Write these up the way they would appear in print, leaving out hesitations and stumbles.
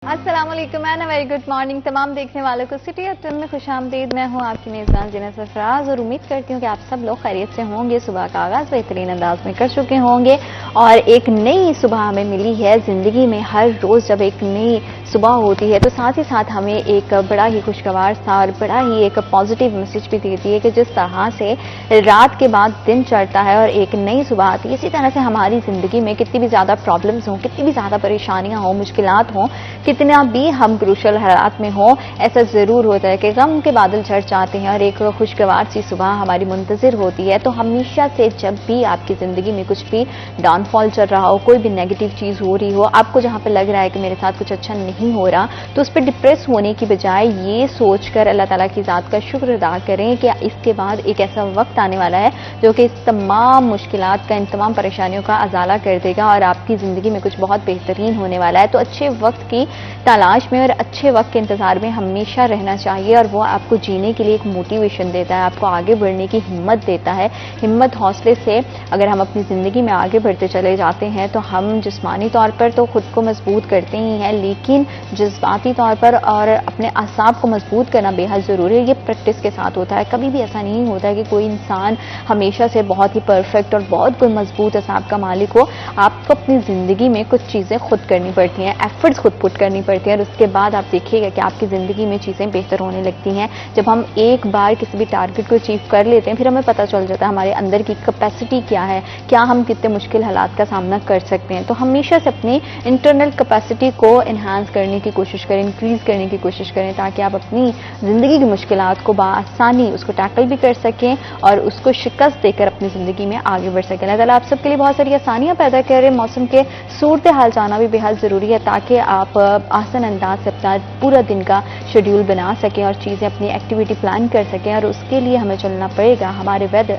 अस्सलाम वालेकुम and very good morning तमाम देखने वालों को सिटी एफएम में खुशामदीद। मैं हूं आपकी मेजबान जीनत सरफराज और उम्मीद करती हूं कि आप सब लोग खैरियत से होंगे। सुबह का आगाज बेहतरीन अंदाज में कर चुके होंगे और एक नई सुबह हमें मिली है। जिंदगी में हर रोज जब एक नई सुबह होती है तो साथ ही साथ हमें एक बड़ा ही खुशगवार सा और बड़ा ही एक पॉजिटिव मैसेज भी देती है कि जिस तरह से रात के बाद दिन चढ़ता है और एक नई सुबह आती है, इसी तरह से हमारी जिंदगी में कितनी भी ज्यादा प्रॉब्लम्स हों, कितनी भी ज्यादा परेशानियां हों, मुश्किलात हों, कितना भी हम क्रूशल हालात में हो, ऐसा जरूर होता है कि गम के बादल छट जाते हैं और एक खुशगवार सी सुबह हमारी मुंतजिर होती है। तो हमेशा से जब भी आपकी जिंदगी में कुछ भी डाउनफॉल चल रहा हो, कोई भी नेगेटिव चीज हो रही हो, आपको जहां पे लग रहा है कि मेरे साथ कुछ अच्छा नहीं हो रहा, तो उस पर डिप्रेस होने की बजाय ये सोचकर अल्लाह ताला की जात का शुक्र अदा करें कि इसके बाद एक ऐसा वक्त आने वाला है जो कि इस तमाम मुश्किलात का, इन तमाम परेशानियों का अजाला कर देगा और आपकी जिंदगी में कुछ बहुत बेहतरीन होने वाला है। तो अच्छे वक्त की तलाश में और अच्छे वक्त के इंतजार में हमेशा रहना चाहिए और वो आपको जीने के लिए एक मोटिवेशन देता है, आपको आगे बढ़ने की हिम्मत देता है। हिम्मत हौसले से अगर हम अपनी जिंदगी में आगे बढ़ते चले जाते हैं तो हम जिस्मानी तौर पर तो खुद को मजबूत करते ही हैं, लेकिन जज्बाती तौर पर और अपने असाब को मजबूत करना बेहद जरूरी है। ये प्रैक्टिस के साथ होता है। कभी भी ऐसा नहीं होता कि कोई इंसान हमेशा से बहुत ही परफेक्ट और बहुत कोई मजबूत असाब का मालिक हो। आपको अपनी जिंदगी में कुछ चीजें खुद करनी पड़ती हैं, एफर्ट्स खुद पुट करनी पड़ती है और उसके बाद आप देखिएगा कि आपकी जिंदगी में चीजें बेहतर होने लगती हैं। जब हम एक बार किसी भी टारगेट को अचीव कर लेते हैं, फिर हमें पता चल जाता है हमारे अंदर की कैपेसिटी क्या है, क्या हम कितने मुश्किल हालात का सामना कर सकते हैं। तो हमेशा से अपनी इंटरनल कैपेसिटी को एनहांस करने की कोशिश करें, इंक्रीज करने की कोशिश करें, ताकि आप अपनी जिंदगी की मुश्किलात को बआसानी उसको टैकल भी कर सकें और उसको शिकस्त देकर अपनी जिंदगी में आगे बढ़ सकें। अल्लाह ताला आप सबके लिए बहुत सारी आसानियां पैदा करें। मौसम के सूरत हाल जाना भी बेहद जरूरी है ताकि आप आसान अंदाज से अपना पूरा दिन का शेड्यूल बना सकें और चीजें अपनी एक्टिविटी प्लान कर सकें। और उसके लिए हमें चलना पड़ेगा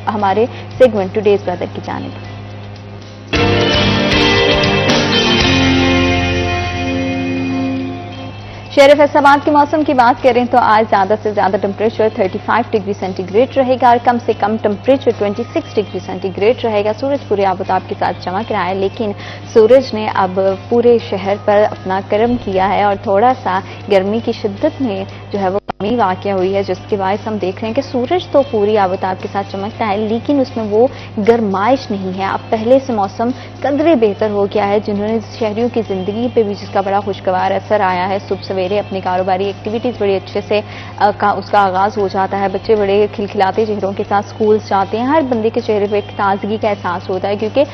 हमारे सेगमेंट टुडेज वेदर की जानिब। शहर फैसलाबाद के मौसम की बात करें तो आज ज्यादा से ज्यादा टेम्परेचर 35 डिग्री सेंटीग्रेड रहेगा और कम से कम टेम्परेचर 26 डिग्री सेंटीग्रेड रहेगा। सूरज पूरे आबोताब के साथ चमक रहा है, लेकिन सूरज ने अब पूरे शहर पर अपना कर्म किया है और थोड़ा सा गर्मी की शिद्दत में जो है वो कमी वाक़या हुई है, जिसके बायस हम देख रहे हैं कि सूरज तो पूरी आबोताब के साथ चमकता है, लेकिन उसमें वो गर्माइश नहीं है। अब पहले से मौसम कदरे बेहतर हो गया है, जिन्होंने शहरियों की जिंदगी पे भी जिसका बड़ा खुशगवार असर आया है। सुबह सवेरे अपनी कारोबारी एक्टिविटीज बड़ी अच्छे से उसका आगाज हो जाता है। बच्चे बड़े खिलखिलाते चेहरों के साथ स्कूल जाते हैं। हर बंदे के चेहरे पे एक ताजगी का एहसास होता है, क्योंकि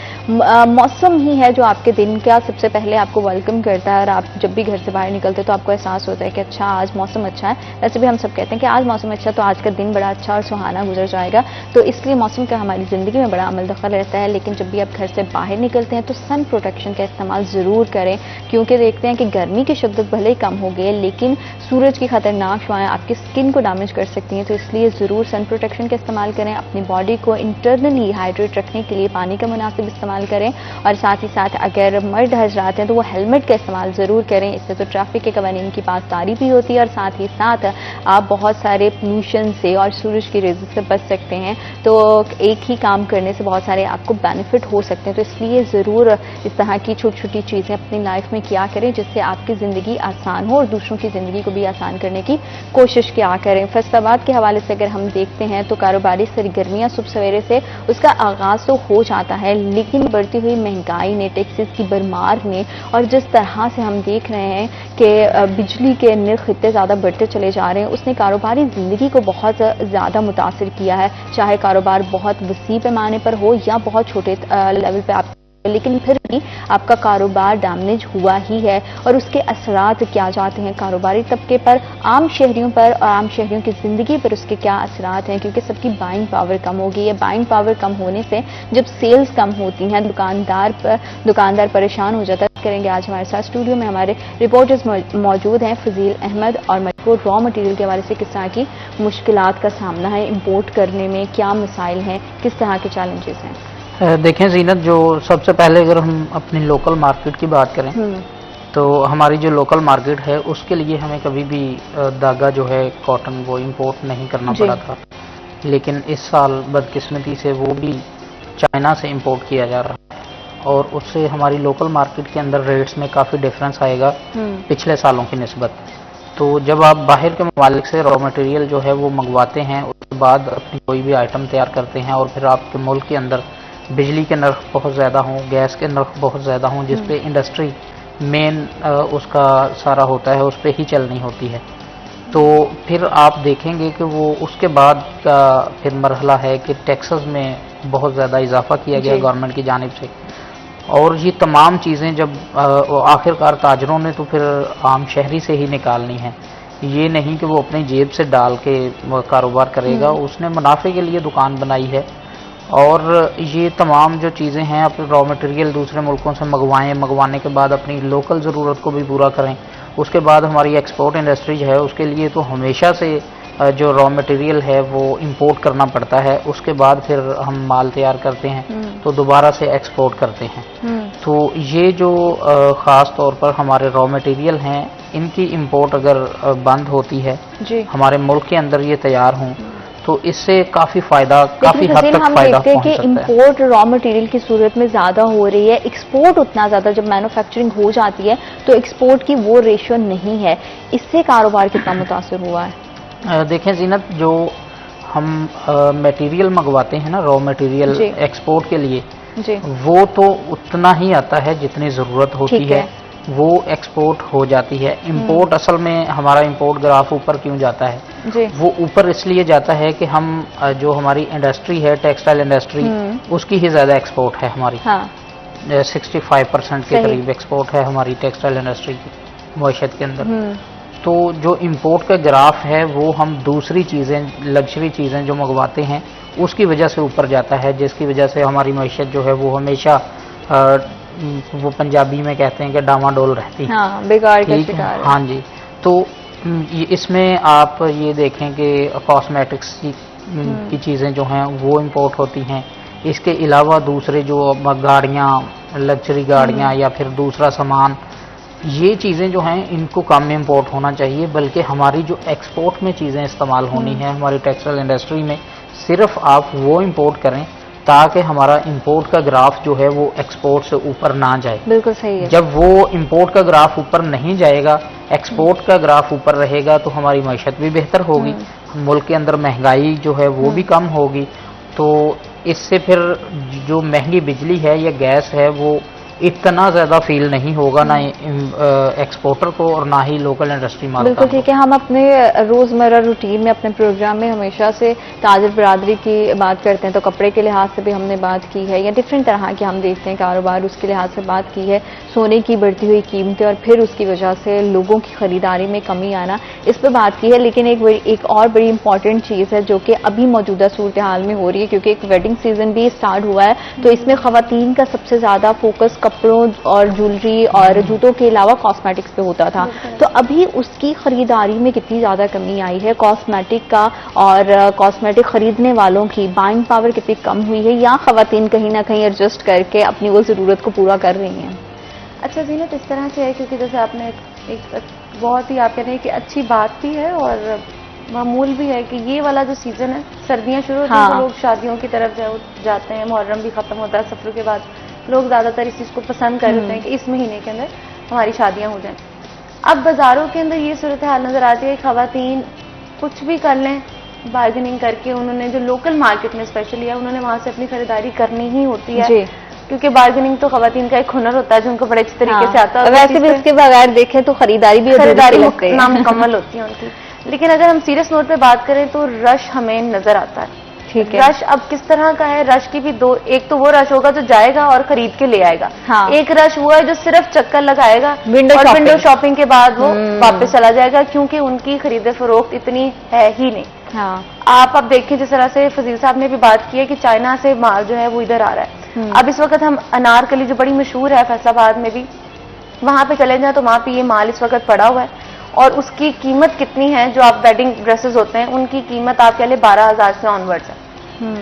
मौसम ही है जो आपके दिन का सबसे पहले आपको वेलकम करता है और आप जब भी घर से बाहर निकलते हैं तो आपको एहसास होता है कि अच्छा आज मौसम अच्छा है। वैसे भी हम सब कहते हैं कि आज मौसम अच्छा, तो आज का दिन बड़ा अच्छा और सुहाना गुजर जाएगा। तो इसलिए मौसम का हमारी जिंदगी में बड़ा अमल दखल रहता है। लेकिन जब भी आप घर से बाहर निकलते हैं तो सन प्रोटेक्शन का इस्तेमाल जरूर करें, क्योंकि देखते हैं कि गर्मी की शिद्दत भले ही कम हो गई है, लेकिन सूरज की खतरनाक शुआएं आपकी स्किन को डैमेज कर सकती हैं। तो इसलिए जरूर सन प्रोटेक्शन का इस्तेमाल करें। अपनी बॉडी को इंटरनली हाइड्रेट रखने के लिए पानी का मुनासिब इस्तेमाल करें और साथ ही साथ अगर मर्द हजरात हैं तो वो हेलमेट का इस्तेमाल जरूर करें। इससे तो ट्रैफिक के कवानीन की पासदारी भी होती है और साथ ही साथ आप बहुत सारे पोल्यूशन से और सूरज की रेज़ से बच सकते हैं। तो एक ही काम करने से बहुत सारे आपको बेनिफिट हो सकते हैं। तो इसलिए जरूर इस तरह की छोटी छोटी चीजें अपनी लाइफ में किया करें, जिससे आपकी जिंदगी आसान हो और दूसरों की जिंदगी को भी आसान करने की कोशिश किया करें। फैसलाबाद के हवाले से अगर हम देखते हैं तो कारोबारी सरगर्मियां सुबह सवेरे से उसका आगाज तो हो जाता है, लेकिन बढ़ती हुई महंगाई ने, टैक्सेस की भरमार ने और जिस तरह से हम देख रहे हैं कि बिजली के निर्ख इतने ज्यादा बढ़ते चले जा रहे हैं, उसने कारोबारी जिंदगी को बहुत ज्यादा मुतासिर किया है। चाहे कारोबार बहुत वसी पैमाने पर हो या बहुत छोटे लेवल पे आप, लेकिन फिर भी आपका कारोबार डैमेज हुआ ही है। और उसके असरात क्या जाते हैं कारोबारी तबके पर, आम शहरियों पर और आम शहरियों की जिंदगी पर उसके क्या असरात हैं, क्योंकि सबकी बाइंग पावर कम हो गई है। बाइंग पावर कम होने से जब सेल्स कम होती हैं, दुकानदार परेशान हो जाता है। करेंगे आज हमारे साथ स्टूडियो में हमारे रिपोर्टर्स मौजूद हैं फजील अहमद और मजबूत रॉ मटेरियल के हवाले से किस तरह की मुश्किलात का सामना है, इंपोर्ट करने में क्या मसाइल हैं, किस तरह के चैलेंजेस हैं। देखें जीनत, जो सबसे पहले अगर हम अपनी लोकल मार्केट की बात करें तो हमारी जो लोकल मार्केट है उसके लिए हमें कभी भी धागा जो है कॉटन वो इंपोर्ट नहीं करना पड़ा था, लेकिन इस साल बदकिस्मती से वो भी चाइना से इंपोर्ट किया जा रहा है और उससे हमारी लोकल मार्केट के अंदर रेट्स में काफ़ी डिफरेंस आएगा पिछले सालों की निस्बत। तो जब आप बाहर के ममालिक से रॉ मटेरियल जो है वो मंगवाते हैं, उसके बाद अपनी कोई भी आइटम तैयार करते हैं और फिर आपके मुल्क के अंदर बिजली के नर्ख बहुत ज़्यादा हों, गैस के नर्ख बहुत ज़्यादा हों, जिस पे इंडस्ट्री मेन उसका सारा होता है, उस पर ही चलनी होती है, तो फिर आप देखेंगे कि वो उसके बाद का फिर मरहला है कि टैक्सेस में बहुत ज़्यादा इजाफा किया गया गवर्नमेंट की जानिब से। और ये तमाम चीज़ें जब आखिरकार ताजरों ने तो फिर आम शहरी से ही निकालनी है, ये नहीं कि वो अपनी जेब से डाल के कारोबार करेगा, उसने मुनाफे के लिए दुकान बनाई है। और ये तमाम जो चीज़ें हैं, अपने रॉ मटेरियल दूसरे मुल्कों से मंगवाने के बाद अपनी लोकल ज़रूरत को भी पूरा करें। उसके बाद हमारी एक्सपोर्ट इंडस्ट्री जो है उसके लिए तो हमेशा से जो रॉ मटेरियल है वो इंपोर्ट करना पड़ता है, उसके बाद फिर हम माल तैयार करते हैं तो दोबारा से एक्सपोर्ट करते हैं। तो ये जो ख़ास तौर पर हमारे रॉ मटेरियल हैं, इनकी इंपोर्ट अगर बंद होती है, हमारे मुल्क के अंदर ये तैयार हों, तो इससे काफ़ी फ़ायदा, काफ़ी हद तक फ़ायदा पहुंच सकता है। इंपोर्ट रॉ मटेरियल की सूरत में ज़्यादा हो रही है, एक्सपोर्ट उतना ज़्यादा, जब मैन्युफैक्चरिंग हो जाती है तो एक्सपोर्ट की वो रेशियो नहीं है, इससे कारोबार कितना मुतासर हुआ है? देखें जीनत, जो हम मटेरियल मंगवाते हैं ना, रॉ मटेरियल एक्सपोर्ट के लिए, वो तो उतना ही आता है जितनी ज़रूरत होती है, वो एक्सपोर्ट हो जाती है। इंपोर्ट, असल में हमारा इंपोर्ट ग्राफ ऊपर क्यों जाता है? वो ऊपर इसलिए जाता है कि हम जो हमारी इंडस्ट्री है, टेक्सटाइल इंडस्ट्री, उसकी ही ज़्यादा एक्सपोर्ट है हमारी। 65% के करीब एक्सपोर्ट है हमारी टेक्सटाइल इंडस्ट्री की मईशत के अंदर। तो जो इंपोर्ट का ग्राफ है वो हम दूसरी चीज़ें, लग्जरी चीज़ें जो मंगवाते हैं उसकी वजह से ऊपर जाता है, जिसकी वजह से हमारी मईशत जो है वो हमेशा वो पंजाबी में कहते हैं कि डामाडोल रहती है, बिगाड़ का शिकार है। हाँ जी। तो इसमें आप ये देखें कि कॉस्मेटिक्स की चीज़ें जो हैं वो इंपोर्ट होती हैं। इसके अलावा दूसरे जो गाड़ियाँ, लग्जरी गाड़ियाँ या फिर दूसरा सामान, ये चीज़ें जो हैं इनको कम इंपोर्ट होना चाहिए, बल्कि हमारी जो एक्सपोर्ट में चीज़ें इस्तेमाल होनी है हमारी टेक्सटाइल इंडस्ट्री में, सिर्फ आप वो इंपोर्ट करें ताकि हमारा इंपोर्ट का ग्राफ जो है वो एक्सपोर्ट से ऊपर ना जाए। बिल्कुल सही है। जब वो इंपोर्ट का ग्राफ ऊपर नहीं जाएगा, एक्सपोर्ट का ग्राफ ऊपर रहेगा, तो हमारी मईशत भी बेहतर होगी, मुल्क के अंदर महंगाई जो है वो भी कम होगी। तो इससे फिर जो महंगी बिजली है या गैस है वो इतना ज़्यादा फील नहीं होगा, ना एक्सपोर्टर को और ना ही लोकल इंडस्ट्री मालिक। बिल्कुल ठीक है। हम अपने रोज़मर्रा रूटीन में, अपने प्रोग्राम में हमेशा से ताजर बरादरी की बात करते हैं, तो कपड़े के लिहाज से भी हमने बात की है, या डिफरेंट तरह के हम देखते हैं कारोबार, उसके लिहाज से बात की है, सोने की बढ़ती हुई कीमतें और फिर उसकी वजह से लोगों की ख़रीदारी में कमी आना, इस पर बात की है। लेकिन एक और बड़ी इंपॉर्टेंट चीज़ है जो कि अभी मौजूदा सूरत हाल में हो रही है, क्योंकि एक वेडिंग सीजन भी स्टार्ट हुआ है, तो इसमें ख़वातीन का सबसे ज़्यादा फोकस कपड़ों और ज्वेलरी और जूतों के अलावा कॉस्मेटिक्स पे होता था। तो अभी उसकी खरीदारी में कितनी ज़्यादा कमी आई है कॉस्मेटिक का, और कॉस्मेटिक खरीदने वालों की बाइंग पावर कितनी कम हुई है, या ख़वातीन कहीं ना कहीं एडजस्ट करके अपनी वो ज़रूरत को पूरा कर रही हैं? अच्छा जीनत, इस तरह से है क्योंकि जैसे आपने एक बहुत ही, आप कह रहे हैं कि अच्छी बात भी है और मामूल भी है कि ये वाला जो सीज़न है, सर्दियाँ शुरू होती हैं तो लोग शादियों की तरफ जाते हैं, मुहर्रम भी ख़त्म होता है, सफ़र के बाद लोग ज़्यादातर इस चीज़ को पसंद करते हैं कि इस महीने के अंदर हमारी शादियां हो जाएं। अब बाज़ारों के अंदर ये सूरत हाल नज़र आती है, ख़वातीन कुछ भी कर लें, बार्गेनिंग करके उन्होंने जो लोकल मार्केट में स्पेशली है उन्होंने वहाँ से अपनी खरीदारी करनी ही होती है, क्योंकि बार्गेनिंग तो ख़वातीन का एक हुनर होता है जो उनको बड़े अच्छे तरीके से आता है। वैसे भी उसके बगैर देखें तो खरीदारी नामुकम्मल होती है उनकी। लेकिन अगर हम सीरियस नोट पे बात करें तो रश हमें नजर आता है। ठीक है। रश अब किस तरह का है? रश की भी दो, एक तो वो रश होगा जो जाएगा और खरीद के ले आएगा, एक रश वो है जो सिर्फ चक्कर लगाएगा विंडो शॉपिंग के बाद वो वापस चला जाएगा, क्योंकि उनकी खरीदे फरोख्त इतनी है ही नहीं। आप अब देखिए, जिस तरह से फजील साहब ने भी बात की है कि चाइना से माल जो है वो इधर आ रहा है। अब इस वक्त हम अनारकली जो बड़ी मशहूर है फैसलाबाद में भी, वहां पे चले जाए तो वहां पे ये माल इस वक्त पड़ा हुआ है, और उसकी कीमत कितनी है? जो आप वेडिंग ड्रेसेस होते हैं उनकी कीमत आप कह ले 12,000 से ऑनवर्ड्स है।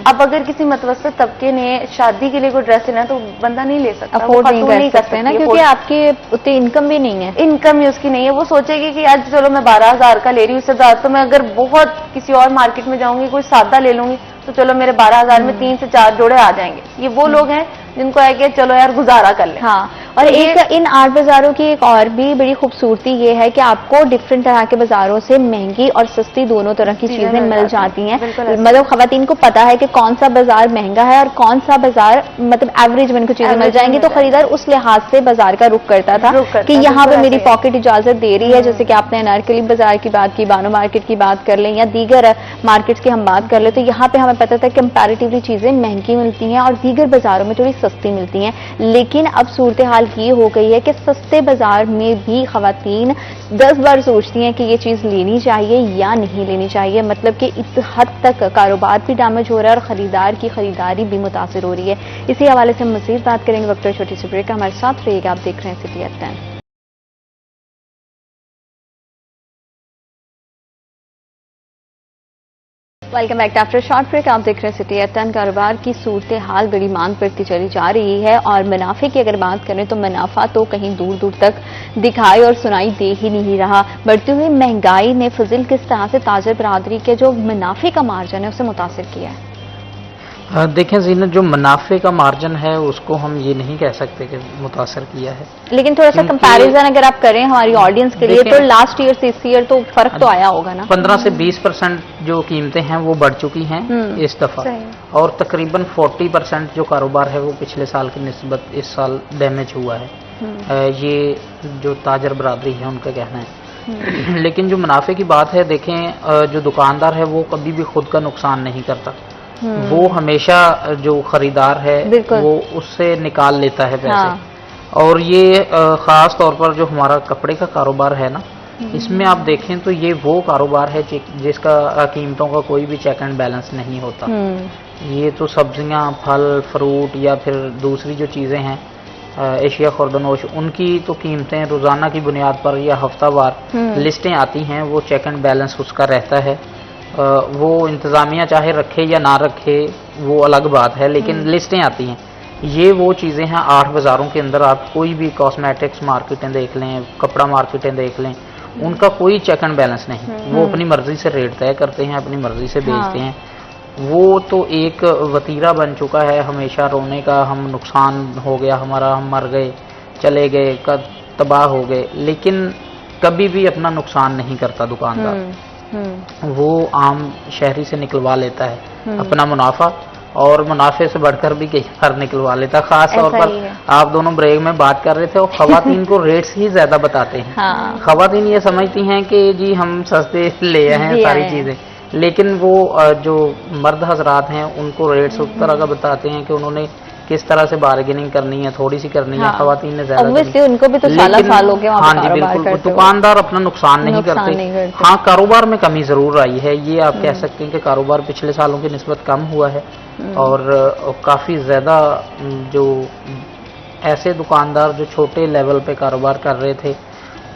अब अगर किसी मतवसत तबके ने शादी के लिए कोई ड्रेस लेना है तो बंदा नहीं ले सकता, अफोर्ड नहीं कर सकते ना, क्योंकि आपकी उतनी इनकम भी नहीं है, इनकम ही उसकी नहीं है। वो सोचेगी कि आज चलो मैं 12,000 का ले रही हूँ, उससे ज्यादा तो मैं अगर बहुत किसी और मार्केट में जाऊंगी, कोई सादा ले लूंगी तो चलो मेरे 12,000 में 3 से 4 जोड़े आ जाएंगे। ये वो लोग हैं जिनको है कि चलो यार गुजारा कर ले। हाँ, और तो एक इन आर्ट बाजारों की एक और भी बड़ी खूबसूरती ये है कि आपको डिफरेंट तरह के बाजारों से महंगी और सस्ती दोनों तरह की चीजें मिल जाती हैं। मतलब खवातीन को पता है कि कौन सा बाजार महंगा है और कौन सा बाजार मतलब एवरेज में चीजें मिल जाएंगी, तो खरीदार उस लिहाज से बाजार का रुख करता था कि यहाँ पे मेरी पॉकेट इजाजत दे रही है। जैसे कि आपने अनारकली बाजार की बात की, बानो मार्केट की बात कर लें या दीगर मार्केट्स की हम बात कर ले, तो यहाँ पे हमें पता था कि कंपैरेटिवली चीजें महंगी मिलती हैं और दीगर बाजारों में थोड़ी सस्ती मिलती हैं। लेकिन अब सूरत हाल ये हो गई है कि सस्ते बाजार में भी खवातीन 10 बार सोचती हैं कि ये चीज लेनी चाहिए या नहीं लेनी चाहिए। मतलब कि इस हद तक कारोबार भी डैमेज हो रहा है और खरीदार की खरीदारी भी मुतासिर हो रही है। इसी हवाले से हम मजीद बात करेंगे वक्त और छोटी सी ब्रेक का। हमारे साथ रहिएगा, आप देख रहे हैं city at 10। Welcome back after short break. आप देख रहे हैं सिटी एट 10। कारोबार की सूरत हाल बड़ी मांग बढ़ती चली जा रही है और मुनाफे की अगर बात करें तो मुनाफा तो कहीं दूर दूर तक दिखाई और सुनाई दे ही नहीं रहा। बढ़ती हुई महंगाई ने फजिल किस तरह से ताजर बरादरी के जो मुनाफे का मार्जिन है उसे मुतासिर किया है? देखें जीनत, जो मुनाफे का मार्जिन है उसको हम ये नहीं कह सकते कि मुतासर किया है, लेकिन थोड़ा सा कंपैरिजन अगर आप करें हमारी ऑडियंस के लिए, तो लास्ट ईयर से इस ईयर तो फर्क तो आया होगा ना। 15 से 20% जो कीमतें हैं वो बढ़ चुकी हैं इस दफा, और तकरीबन 40% जो कारोबार है वो पिछले साल की निस्बत इस साल डैमेज हुआ है। ये जो ताजर बरादरी है उनका कहना है। लेकिन जो मुनाफे की बात है, देखें जो दुकानदार है वो कभी भी खुद का नुकसान नहीं करता, वो हमेशा जो खरीदार है वो उससे निकाल लेता है पैसे। हाँ। और ये खास तौर पर जो हमारा कपड़े का कारोबार है ना, इसमें आप देखें तो ये वो कारोबार है जिसका कीमतों का कोई भी चेक एंड बैलेंस नहीं होता। ये तो सब्जियां, फल, फ्रूट या फिर दूसरी जो चीज़ें हैं एशिया खुर्दनोश, उनकी तो कीमतें रोज़ाना की बुनियाद पर या हफ्तावार लिस्टें आती हैं, वो चेक एंड बैलेंस उसका रहता है। वो इंतज़ामिया चाहे रखे या ना रखे वो अलग बात है, लेकिन लिस्टें आती हैं। ये वो चीज़ें हैं 8 बाज़ारों के अंदर, आप कोई भी कॉस्मेटिक्स मार्केटें देख लें, कपड़ा मार्केटें देख लें, उनका कोई चेक एंड बैलेंस नहीं। वो अपनी मर्जी से रेट तय करते हैं, अपनी मर्जी से बेचते हैं। वो तो एक वतीरा बन चुका है हमेशा रोने का, हम नुकसान हो गया हमारा, हम मर गए, चले गए, तबाह हो गए, लेकिन कभी भी अपना नुकसान नहीं करता दुकानदार। वो आम शहरी से निकलवा लेता है अपना मुनाफा, और मुनाफे से बढ़कर भी कई बार निकलवा लेता। खास तौर पर आप दोनों ब्रेक में बात कर रहे थे और खवातीन को रेट्स ही ज्यादा बताते हैं। हाँ। खवातीन ये समझती हैं कि जी हम सस्ते ले आए हैं सारी चीजें, लेकिन वो जो मर्द हजरात हैं उनको रेट्स उस तरह का बताते हैं कि उन्होंने किस तरह से बार्गेनिंग करनी है, थोड़ी सी करनी है। खवातीन ने ज्यादा, उनको भी तो साल हो गया। हाँ जी बिल्कुल, दुकानदार अपना नुकसान नहीं करते। हाँ, कारोबार में कमी जरूर आई है, ये आप कह सकते हैं कि कारोबार पिछले सालों की निस्बत कम हुआ है, और काफी ज्यादा जो ऐसे दुकानदार जो छोटे लेवल पे कारोबार कर रहे थे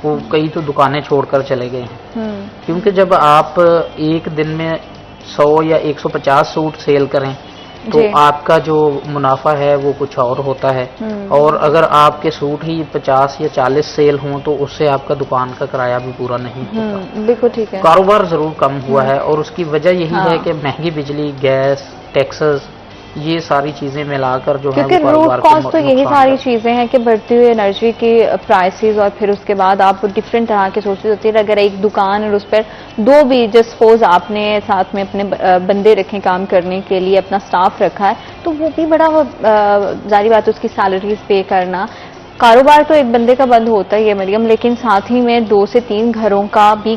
वो कई तो दुकानें छोड़कर चले गए हैं। क्योंकि जब आप एक दिन में 100 या 150 सूट सेल करें तो आपका जो मुनाफा है वो कुछ और होता है, और अगर आपके सूट ही 50 या 40 सेल हों तो उससे आपका दुकान का किराया भी पूरा नहीं होता। बिल्कुल ठीक है। कारोबार जरूर कम हुआ है, और उसकी वजह यही है कि महंगी बिजली, गैस, टैक्सेस, ये सारी चीजें मिलाकर जो है क्योंकि रूट कॉस्ट तो यही सारी चीजें हैं कि बढ़ती हुई एनर्जी की प्राइसेस, और फिर उसके बाद आप डिफरेंट तरह के सोर्सेज होती है। अगर एक दुकान और उस पर दो भी जस्ट सपोज आपने साथ में अपने बंदे रखे काम करने के लिए, अपना स्टाफ रखा है, तो वो भी बड़ा जारी बात है उसकी सैलरीज पे करना। कारोबार तो एक बंदे का बंद होता ही है मरियम, लेकिन साथ ही में 2 से 3 घरों का भी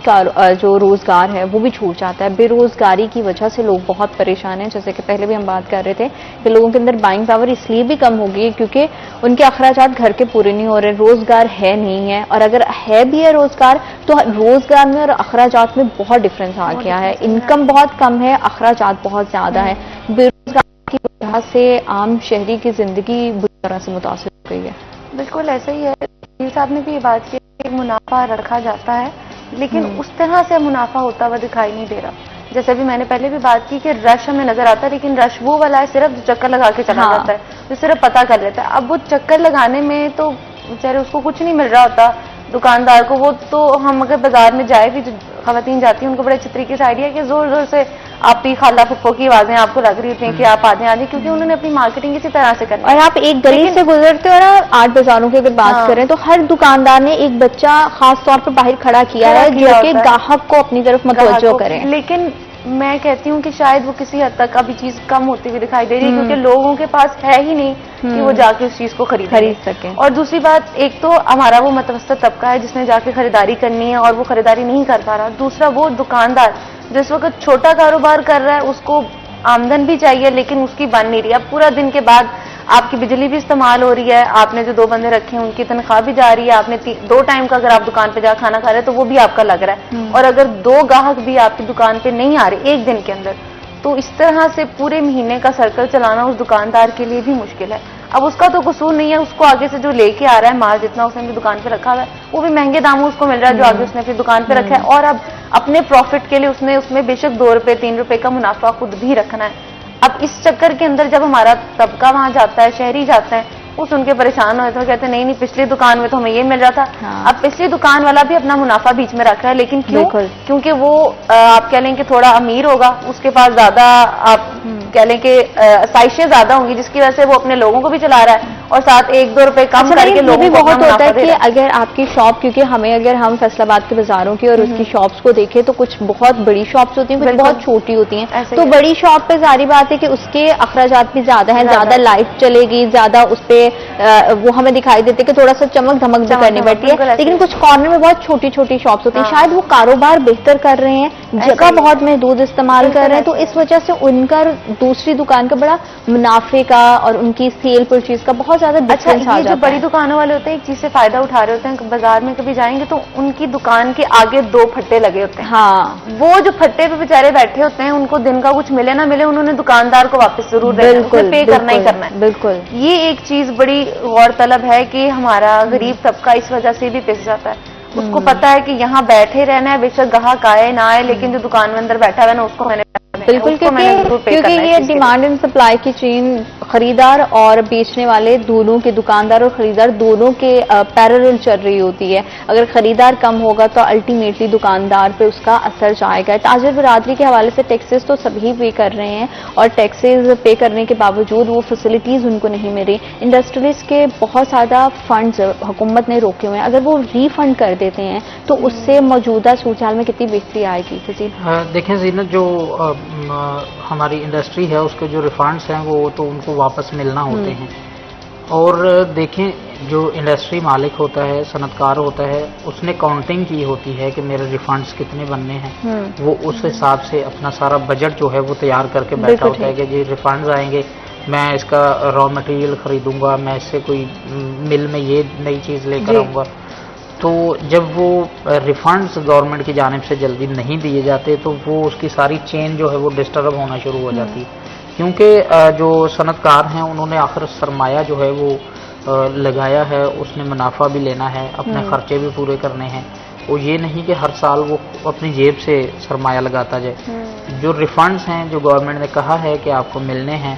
जो रोजगार है वो भी छूट जाता है। बेरोजगारी की वजह से लोग बहुत परेशान हैं। जैसे कि पहले भी हम बात कर रहे थे कि लोगों के अंदर बाइंग पावर इसलिए भी कम हो गई है क्योंकि उनके अखराजात घर के पूरे नहीं हो रहे, रोजगार है नहीं है, और अगर है भी है रोजगार तो रोजगार में और अखराजात में बहुत डिफरेंस आ गया है। इनकम बहुत कम है, अखराजात बहुत ज्यादा है। बेरोजगारी की वजह से आम शहरी की जिंदगी बुरी तरह से मुतासिर हो गई है। बिल्कुल ऐसा ही है। साहब ने भी ये बात की कि मुनाफा रखा जाता है, लेकिन उस तरह से मुनाफा होता हुआ दिखाई नहीं दे रहा। जैसे भी मैंने पहले भी बात की कि रश हमें नजर आता है, लेकिन रश वो वाला है सिर्फ जो चक्कर लगा के चला जाता है, जो सिर्फ पता कर लेता है। अब वो चक्कर लगाने में तो बेचारे उसको कुछ नहीं मिल रहा होता दुकानदार को। वो तो हम अगर बाजार में जाए भी, जो खवातीन जाती हैं उनको बड़े अच्छे तरीके से आइडिया है कि जोर जोर से आपकी खाला फुप्पो की आवाजें आपको लग रही होती हैं कि आप आ जाए, क्योंकि उन्होंने अपनी मार्केटिंग इसी तरह से करनी है। और आप एक गली से गुजरते हो ना, 8 बाजारों की अगर बात करें तो हर दुकानदार ने एक बच्चा खास तौर पर बाहर खड़ा किया है जो कि ग्राहक को अपनी तरफ मुतवज्जो करे। लेकिन मैं कहती हूँ कि शायद वो किसी हद तक अभी चीज कम होती हुई दिखाई दे रही है, क्योंकि लोगों के पास है ही नहीं कि वो जाके उस चीज को खरीद सके। और दूसरी बात, एक तो हमारा वो मतवसत तबका है जिसने जाके खरीदारी करनी है और वो खरीदारी नहीं कर पा रहा। दूसरा वो दुकानदार जो इस वक्त छोटा कारोबार कर रहा है, उसको आमदन भी चाहिए लेकिन उसकी बन नहीं रही। अब पूरा दिन के बाद आपकी बिजली भी इस्तेमाल हो रही है, आपने जो 2 बंदे रखे हैं उनकी तनख्वाह भी जा रही है, आपने 2 टाइम का अगर आप दुकान पे जा खाना खा रहे हैं तो वो भी आपका लग रहा है। और अगर 2 ग्राहक भी आपकी दुकान पे नहीं आ रहे एक दिन के अंदर, तो इस तरह से पूरे महीने का सर्कल चलाना उस दुकानदार के लिए भी मुश्किल है। अब उसका तो कसूर नहीं है, उसको आगे से जो लेके आ रहा है माल, जितना उसने अपनी दुकान पे रखा हुआ है वो भी महंगे दामों उसको मिल रहा है जो आगे उसने अपनी दुकान पे रखा है। और अब अपने प्रॉफिट के लिए उसने उसमें बेशक 2 रुपए 3 रुपए का मुनाफा खुद भी रखना है। अब इस चक्कर के अंदर जब हमारा तबका वहां जाता है, शहरी जाता है, वो सुन के परेशान हो, तो कहते हैं नहीं पिछली दुकान में तो हमें ये मिल रहा था। अब पिछली दुकान वाला भी अपना मुनाफा बीच में रख रहा है, लेकिन क्यों? क्योंकि वो आप कह लें कि थोड़ा अमीर होगा, उसके पास ज्यादा आप कह लें कि साइशें ज्यादा होंगी, जिसकी वजह से वो अपने लोगों को भी चला रहा है और साथ 1-2 रुपए कम करके लोगों को बहुत होता है कि अगर आपकी शॉप, क्योंकि हमें अगर हम फैसलाबाद के बाजारों की और उसकी शॉप्स को देखें तो कुछ बहुत बड़ी शॉप्स होती हैं, कुछ बहुत छोटी होती हैं। तो बड़ी शॉप पे जारी बात है कि उसके अखराजात भी ज्यादा हैं, ज्यादा लाइट चलेगी, ज्यादा उस पे वो हमें दिखाई देते कि थोड़ा सा चमक धमक भी करनी पड़ती है। लेकिन कुछ कॉर्नर में बहुत छोटी छोटी शॉप्स होती हैं, शायद वो कारोबार बेहतर कर रहे हैं, जगह बहुत महदूद इस्तेमाल कर रहे हैं, तो इस वजह से उनका दूसरी दुकान का बड़ा मुनाफे का और उनकी सेल परचेज का बहुत ज्यादा डिफरेंस आ जाता है। जो बड़ी दुकानों वाले होते हैं एक चीज से फायदा उठा रहे होते हैं, बाजार में कभी जाएंगे तो उनकी दुकान के आगे 2 फट्टे लगे होते हैं। हाँ, वो जो फट्टे पे बेचारे बैठे होते हैं, उनको दिन का कुछ मिले ना मिले, उन्होंने दुकानदार को वापस जरूर देना है, उसे पे करना ही करना है। बिल्कुल, ये एक चीज बड़ी गौरतलब है कि हमारा गरीब तबका इस वजह से भी पिस जाता है। उसको पता है कि यहाँ बैठे रहना है, बेशक ग्राहक आए ना आए, लेकिन जो दुकान में अंदर बैठा हुआ है ना उसको मैंने बिल्कुल, क्योंकि ये डिमांड एंड सप्लाई की चेन, खरीदार और बेचने वाले दोनों के, दुकानदार और खरीदार दोनों के पैरेलल चल रही होती है। अगर खरीदार कम होगा तो अल्टीमेटली दुकानदार पे उसका असर जाएगा। ताजिर बिरादरी के हवाले से टैक्सेस तो सभी पे कर रहे हैं और टैक्सेस पे करने के बावजूद वो फैसिलिटीज उनको नहीं मिल रही। इंडस्ट्रीज के बहुत ज्यादा फंड्स हुकूमत ने रोके हुए हैं, अगर वो रिफंड कर देते हैं तो उससे मौजूदा सूरत हाल में कितनी बेहतरी आएगी? देखें जीनत, जो हमारी इंडस्ट्री है उसके जो रिफंड्स हैं वो तो उनको वापस मिलना होते हैं। और देखें, जो इंडस्ट्री मालिक होता है, सनतकार होता है, उसने काउंटिंग की होती है कि मेरे रिफंड्स कितने बनने हैं। वो उस हिसाब से अपना सारा बजट जो है वो तैयार करके बैठा होता है कि जी रिफंड्स आएंगे, मैं इसका रॉ मटेरियल खरीदूंगा, मैं इससे कोई मिल में ये नई चीज़ लेकर आऊँगा। तो जब वो रिफंड्स गवर्नमेंट की जानिब से जल्दी नहीं दिए जाते तो वो उसकी सारी चेन जो है वो डिस्टर्ब होना शुरू हो जाती है, क्योंकि जो सनतकार हैं उन्होंने आखिर सरमाया जो है वो लगाया है, उसने मुनाफा भी लेना है, अपने खर्चे भी पूरे करने हैं। वो ये नहीं कि हर साल वो अपनी जेब से सरमाया लगाता जाए। जो रिफंड्स हैं जो गवर्नमेंट ने कहा है कि आपको मिलने हैं,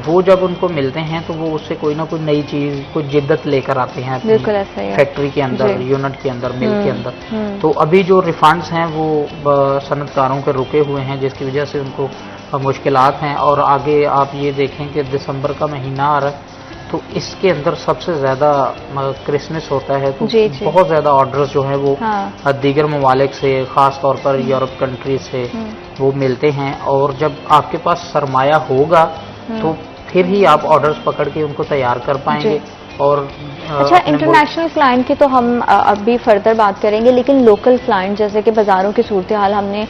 वो जब उनको मिलते हैं तो वो उससे कोई ना कोई नई चीज, कोई जिद्दत लेकर आते हैं अपनी फैक्ट्री के अंदर, यूनिट के अंदर, मिल के अंदर। तो अभी जो रिफंड्स हैं वो सनतकारों के रुके हुए हैं, जिसकी वजह से उनको मुश्किलात हैं। और आगे आप ये देखें कि दिसंबर का महीना आ रहा है, तो इसके अंदर सबसे ज़्यादा क्रिसमस होता है, तो बहुत ज़्यादा ऑर्डर्स जो हैं वो दीगर ममालिक से, ख़ास तौर पर यूरोप कंट्रीज से वो मिलते हैं। और जब आपके पास सरमाया होगा तो फिर ही आप ऑर्डर्स पकड़ के उनको तैयार कर पाएंगे। और अच्छा, इंटरनेशनल क्लाइंट की तो हम अभी फर्दर बात करेंगे, लेकिन लोकल क्लाइंट जैसे कि बाज़ारों की सूरत हाल हमने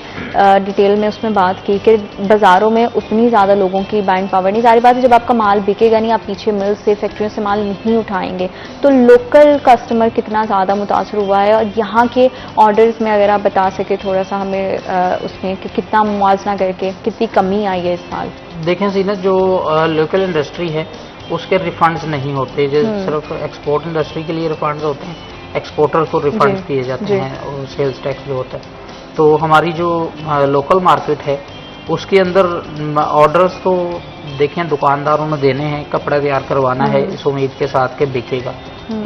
डिटेल में उसमें बात की कि बाज़ारों में उतनी ज़्यादा लोगों की बाइंग पावर नहीं। सारी बात है, जब आपका माल बिकेगा नहीं, आप पीछे मिल से, फैक्ट्रियों से माल नहीं उठाएंगे, तो लोकल कस्टमर कितना ज़्यादा मुतासर हुआ है। और यहाँ के ऑर्डर्स में अगर आप बता सके थोड़ा सा हमें उसमें कि कितना मुआवजा करके कितनी कमी आई है इस साल? देखें जीनत, जो लोकल इंडस्ट्री है उसके रिफंड्स नहीं होते, जो सिर्फ एक्सपोर्ट इंडस्ट्री के लिए रिफंड्स होते हैं, एक्सपोर्टर को रिफंड्स दिए जाते हैं और सेल्स टैक्स जो होता है। तो हमारी जो लोकल मार्केट है उसके अंदर ऑर्डर्स तो देखें दुकानदारों ने देने हैं, कपड़ा तैयार करवाना है इस उम्मीद के साथ कि बिकेगा,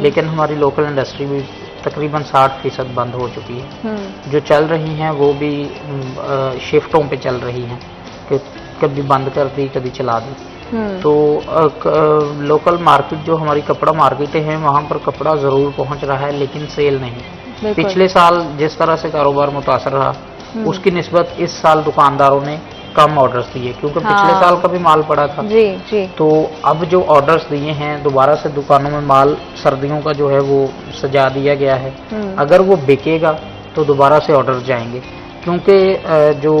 लेकिन हमारी लोकल इंडस्ट्री भी तकरीबन 60% बंद हो चुकी है। जो चल रही हैं वो भी शिफ्टों पे चल रही हैं। कि कभी बंद कर दी कभी चला दी। तो लोकल मार्केट जो हमारी कपड़ा मार्केटें हैं वहाँ पर कपड़ा ज़रूर पहुँच रहा है लेकिन सेल नहीं। पिछले साल जिस तरह से कारोबार मुतासर रहा उसकी निस्बत इस साल दुकानदारों ने कम ऑर्डर्स दिए क्योंकि पिछले साल का भी माल पड़ा था। जी जी। तो अब जो ऑर्डर्स दिए हैं दोबारा से दुकानों में माल सर्दियों का जो है वो सजा दिया गया है। अगर वो बिकेगा तो दोबारा से ऑर्डर जाएंगे क्योंकि जो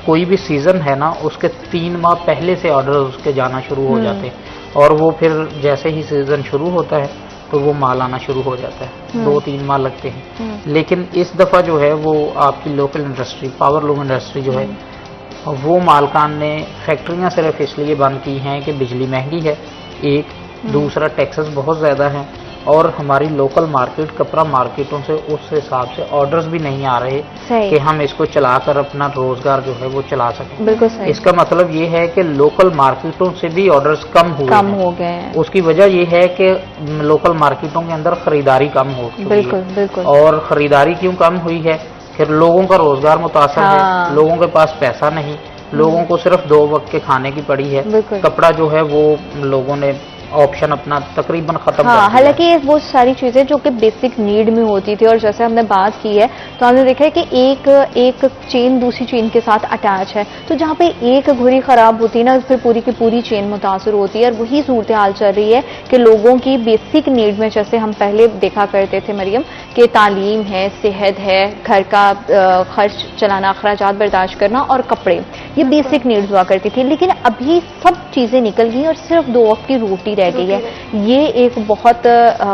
कोई भी सीज़न है ना उसके 3 माह पहले से ऑर्डर उसके जाना शुरू हो जाते हैं और वो फिर जैसे ही सीज़न शुरू होता है तो वो माल आना शुरू हो जाता है। 2-3 माह लगते हैं। लेकिन इस दफ़ा जो है वो आपकी local industry power loom industry जो है वो मालकान ने फैक्ट्रियां सिर्फ इसलिए बंद की हैं कि बिजली महंगी है, एक दूसरा टैक्सेस बहुत ज़्यादा हैं और हमारी लोकल मार्केट कपड़ा मार्केटों से उस हिसाब से ऑर्डर्स भी नहीं आ रहे कि हम इसको चलाकर अपना रोजगार जो है वो चला सकें। बिल्कुल सही। इसका मतलब ये है कि लोकल मार्केटों से भी ऑर्डर्स कम हो गए हैं। उसकी वजह ये है कि लोकल मार्केटों के अंदर खरीदारी कम हो गई है। बिल्कुल बिल्कुल। और खरीदारी क्यों कम हुई है, फिर लोगों का रोजगार मुतासर है, लोगों के पास पैसा नहीं, लोगों को सिर्फ 2 वक्त के खाने की पड़ी है। कपड़ा जो है वो लोगों ने ऑप्शन अपना तकरीबन खत्म कर दिया। हालांकि ये वो सारी चीजें जो कि बेसिक नीड में होती थी और जैसे हमने बात की है तो हमने देखा है कि एक चेन दूसरी चेन के साथ अटैच है, तो जहाँ पे एक घड़ी खराब होती है ना फिर पूरी की पूरी चेन मुतासर होती है और वही सूरत हाल चल रही है कि लोगों की बेसिक नीड में जैसे हम पहले देखा करते थे मरियम कि तालीम है, सेहत है, घर का खर्च चलाना, अखराजात बर्दाश्त करना और कपड़े, ये बेसिक नीड्स हुआ करती थी। लेकिन अभी सब चीजें निकल गई और सिर्फ 2 वक्त की रोटी रह गई है। ये एक बहुत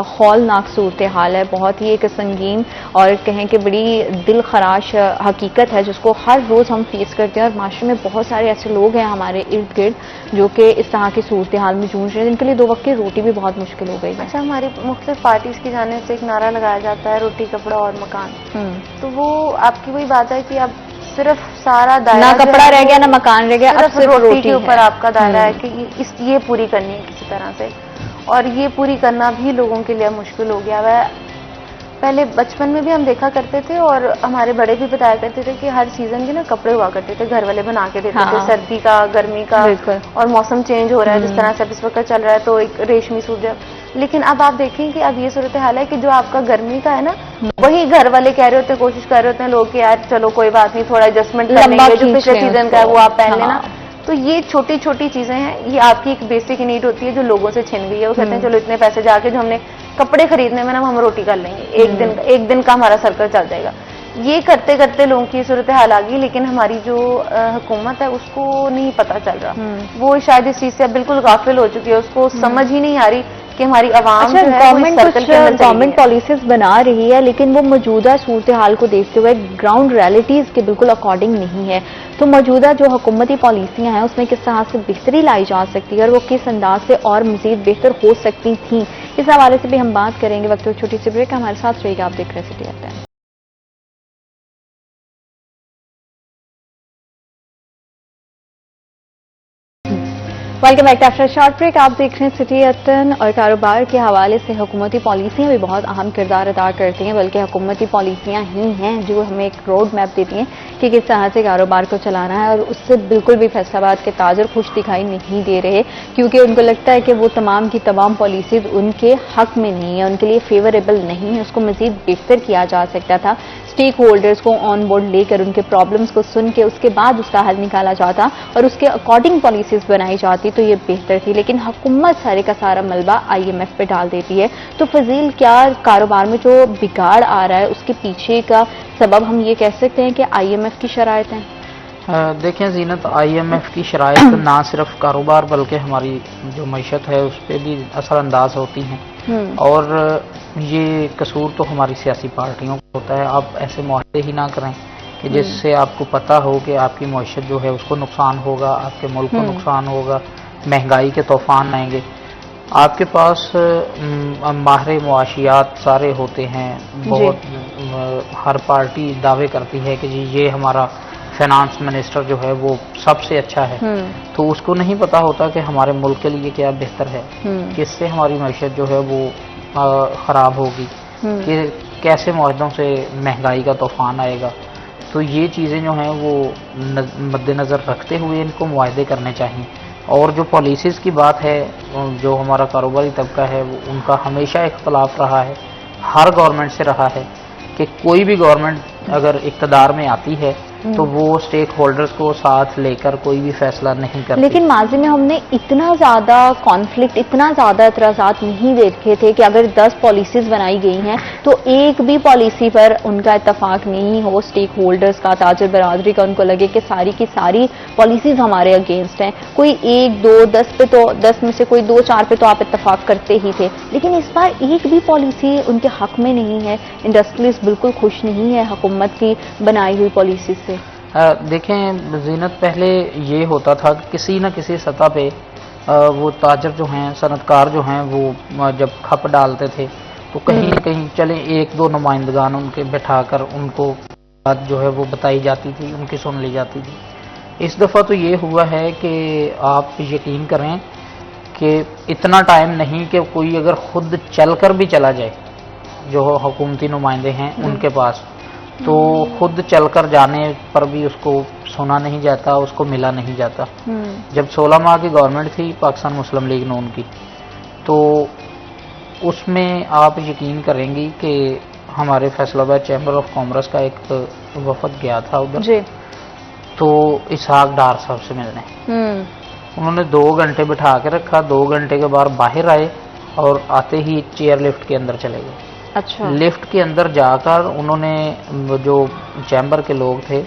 हौलनाक सूरत हाल है, बहुत ही एक संगीन और कहें कि बड़ी दिल खराश हकीकत है जिसको हर रोज हम फेस करते हैं और माशरे में बहुत सारे ऐसे लोग हैं हमारे इर्द गिर्द जो कि इस तरह की सूरत हाल में जूझ रहे हैं जिनके लिए 2 वक्त की रोटी भी बहुत मुश्किल हो गई है। अच्छा, हमारी मुख्तलिफ पार्टीज की जाने से एक नारा लगाया जाता है रोटी कपड़ा और मकान, तो वो आपकी वही बात है कि अब सिर्फ सारा दायरा ना कपड़ा रह गया ना मकान रह गया, अब सिर्फ रोटी के ऊपर आपका दायरा है कि ये पूरी करनी है किसी तरह से, और ये पूरी करना भी लोगों के लिए मुश्किल हो गया है। पहले बचपन में भी हम देखा करते थे और हमारे बड़े भी बताया करते थे कि हर सीजन के ना कपड़े हुआ करते थे, घर वाले बना के देते थे, सर्दी का, गर्मी का, और मौसम चेंज हो रहा है जिस तरह से अब इस वक्त चल रहा है तो एक रेशमी सूट। लेकिन अब आप देखें कि अब ये सूरत हाल है कि जो आपका गर्मी का है ना वही घर वाले कह रहे होते हैं, कोशिश कर रहे होते हैं लोग कि यार चलो कोई बात नहीं, थोड़ा एडजस्टमेंट कर लेंगे, जो पिछले सीजन का है वो आप पहन लेना। तो ये छोटी छोटी चीजें हैं, ये आपकी एक बेसिक नीड होती है जो लोगों से छिन गई है। वो कहते हैं चलो इतने पैसे जाके जो हमने कपड़े खरीदने में ना हम रोटी कर लेंगे, एक दिन का हमारा सर्कल चल जाएगा। ये करते करते लोगों की सूरत हाल आ गई, लेकिन हमारी जो हुकूमत है उसको नहीं पता चल रहा, वो शायद इस चीज से बिल्कुल गाफिल हो चुकी है, उसको समझ ही नहीं आ रही कि हमारी आवाम गवर्नमेंट पॉलिसीज बना रही है लेकिन वो मौजूदा सूरत हाल को देखते हुए ग्राउंड रियलिटीज के बिल्कुल अकॉर्डिंग नहीं है। तो मौजूदा जो हुकूमती पॉलिसियां हैं उसमें किस तरह से बेहतरी लाई जा सकती है और वो किस अंदाज से और मजीद बेहतर हो सकती थी, इस हवाले से भी हम बात करेंगे। वक्त छोटी सी ब्रेक, हमारे साथ रहेगा, आप देख रहे हैं city at 10। Welcome back after short break, आप देख रहे हैं सिटी एट 10 और कारोबार के हवाले से हुकूमती पॉलिसियां भी बहुत अहम किरदार अदा करती हैं, बल्कि हुकूमती पॉलिसियां ही हैं जो हमें एक रोड मैप देती हैं कि किस तरह से कारोबार को चलाना है। और उससे बिल्कुल भी फैसलाबाद के ताजर खुश दिखाई नहीं दे रहे क्योंकि उनको लगता है कि वो तमाम की तमाम पॉलिसीज उनके हक में नहीं है, उनके लिए फेवरेबल नहीं है, उसको मजीद बेहतर किया जा सकता था। स्टेक होल्डर्स को ऑन बोर्ड लेकर उनके प्रॉब्लम्स को सुन के उसके बाद उसका हल निकाला जाता और उसके अकॉर्डिंग पॉलिसीज बनाई जाती तो ये बेहतर थी। लेकिन हुकूमत सारे का सारा मलबा IMF पे डाल देती है। तो फजील, क्या कारोबार में जो बिगाड़ आ रहा है उसके पीछे का सबब हम ये कह सकते हैं कि IMF की शराइत हैं? देखें जीनत, IMF की शराइत ना सिर्फ कारोबार बल्कि हमारी जो मईशत है उस पर भी असरअंदाज होती हैं और ये कसूर तो हमारी सियासी पार्टियों का होता है। आप ऐसे मुआहदे ही ना करें कि जिससे आपको पता हो कि आपकी मईशत जो है उसको नुकसान होगा, आपके मुल्क को नुकसान होगा, महंगाई के तूफान आएंगे। आपके पास माहिर मुआशियात सारे होते हैं, बहुत हर पार्टी दावे करती है कि जी ये हमारा फाइनेंस मिनिस्टर जो है वो सबसे अच्छा है, तो उसको नहीं पता होता कि हमारे मुल्क के लिए क्या बेहतर है, किससे हमारी मईशत जो है वो ख़राब होगी, कि कैसे मुआहदों से महंगाई का तूफान आएगा। तो तो ये चीज़ें जो हैं वो मद्देनज़र रखते हुए इनको मुआहदे करने चाहिए। और जो पॉलिसीज़ की बात है, जो हमारा कारोबारी तबका है वो उनका हमेशा इख्तलाफ रहा है, हर गवर्नमेंट से रहा है कि कोई भी गवर्नमेंट अगर इक़्तिदार में आती है तो वो स्टेक होल्डर्स को साथ लेकर कोई भी फैसला नहीं करती। लेकिन माजी में हमने इतना ज्यादा कॉन्फ्लिक्ट, इतना ज्यादा एतराज़ात नहीं देखे थे कि अगर 10 पॉलिसीज बनाई गई हैं तो एक भी पॉलिसी पर उनका इत्तेफाक नहीं हो, स्टेक होल्डर्स का, ताजर बरादरी का, उनको लगे कि सारी की सारी पॉलिसीज हमारे अगेंस्ट हैं। कोई 1, 2, 10 पे तो 10 में से कोई 2, 4 पे तो आप इत्तेफाक करते ही थे, लेकिन इस बार एक भी पॉलिसी उनके हक में नहीं है। इंडस्ट्रियलिस्ट बिल्कुल खुश नहीं है हुकूमत की बनाई हुई पॉलिसी से। देखें जीनत, पहले ये होता था कि किसी न किसी सतह पे वो ताजर जो हैं, सनतकार जो हैं, वो जब खप डालते थे तो कहीं न कहीं चले 1-2 नुमाइंदगान उनके बैठाकर उनको बात जो है वो बताई जाती थी, उनकी सुन ली जाती थी। इस दफ़ा तो ये हुआ है कि आप यकीन करें कि इतना टाइम नहीं कि कोई अगर खुद चलकर भी चला जाए, जो हुकूमती नुमाइंदे हैं उनके पास, तो खुद चलकर जाने पर भी उसको सुना नहीं जाता, उसको मिला नहीं जाता। जब 16 माह की गवर्नमेंट थी पाकिस्तान मुस्लिम लीग नून की, तो उसमें आप यकीन करेंगी कि हमारे फैसलाबाद चैम्बर ऑफ कॉमर्स का एक वफद गया था उधर जी। तो इसहाक डार साहब से मिलने उन्होंने 2 घंटे बिठा के रखा, 2 घंटे के बाद बाहर आए और आते ही चेयर लिफ्ट के अंदर चले गए। अच्छा। लिफ्ट के अंदर जाकर उन्होंने जो चैम्बर के लोग थे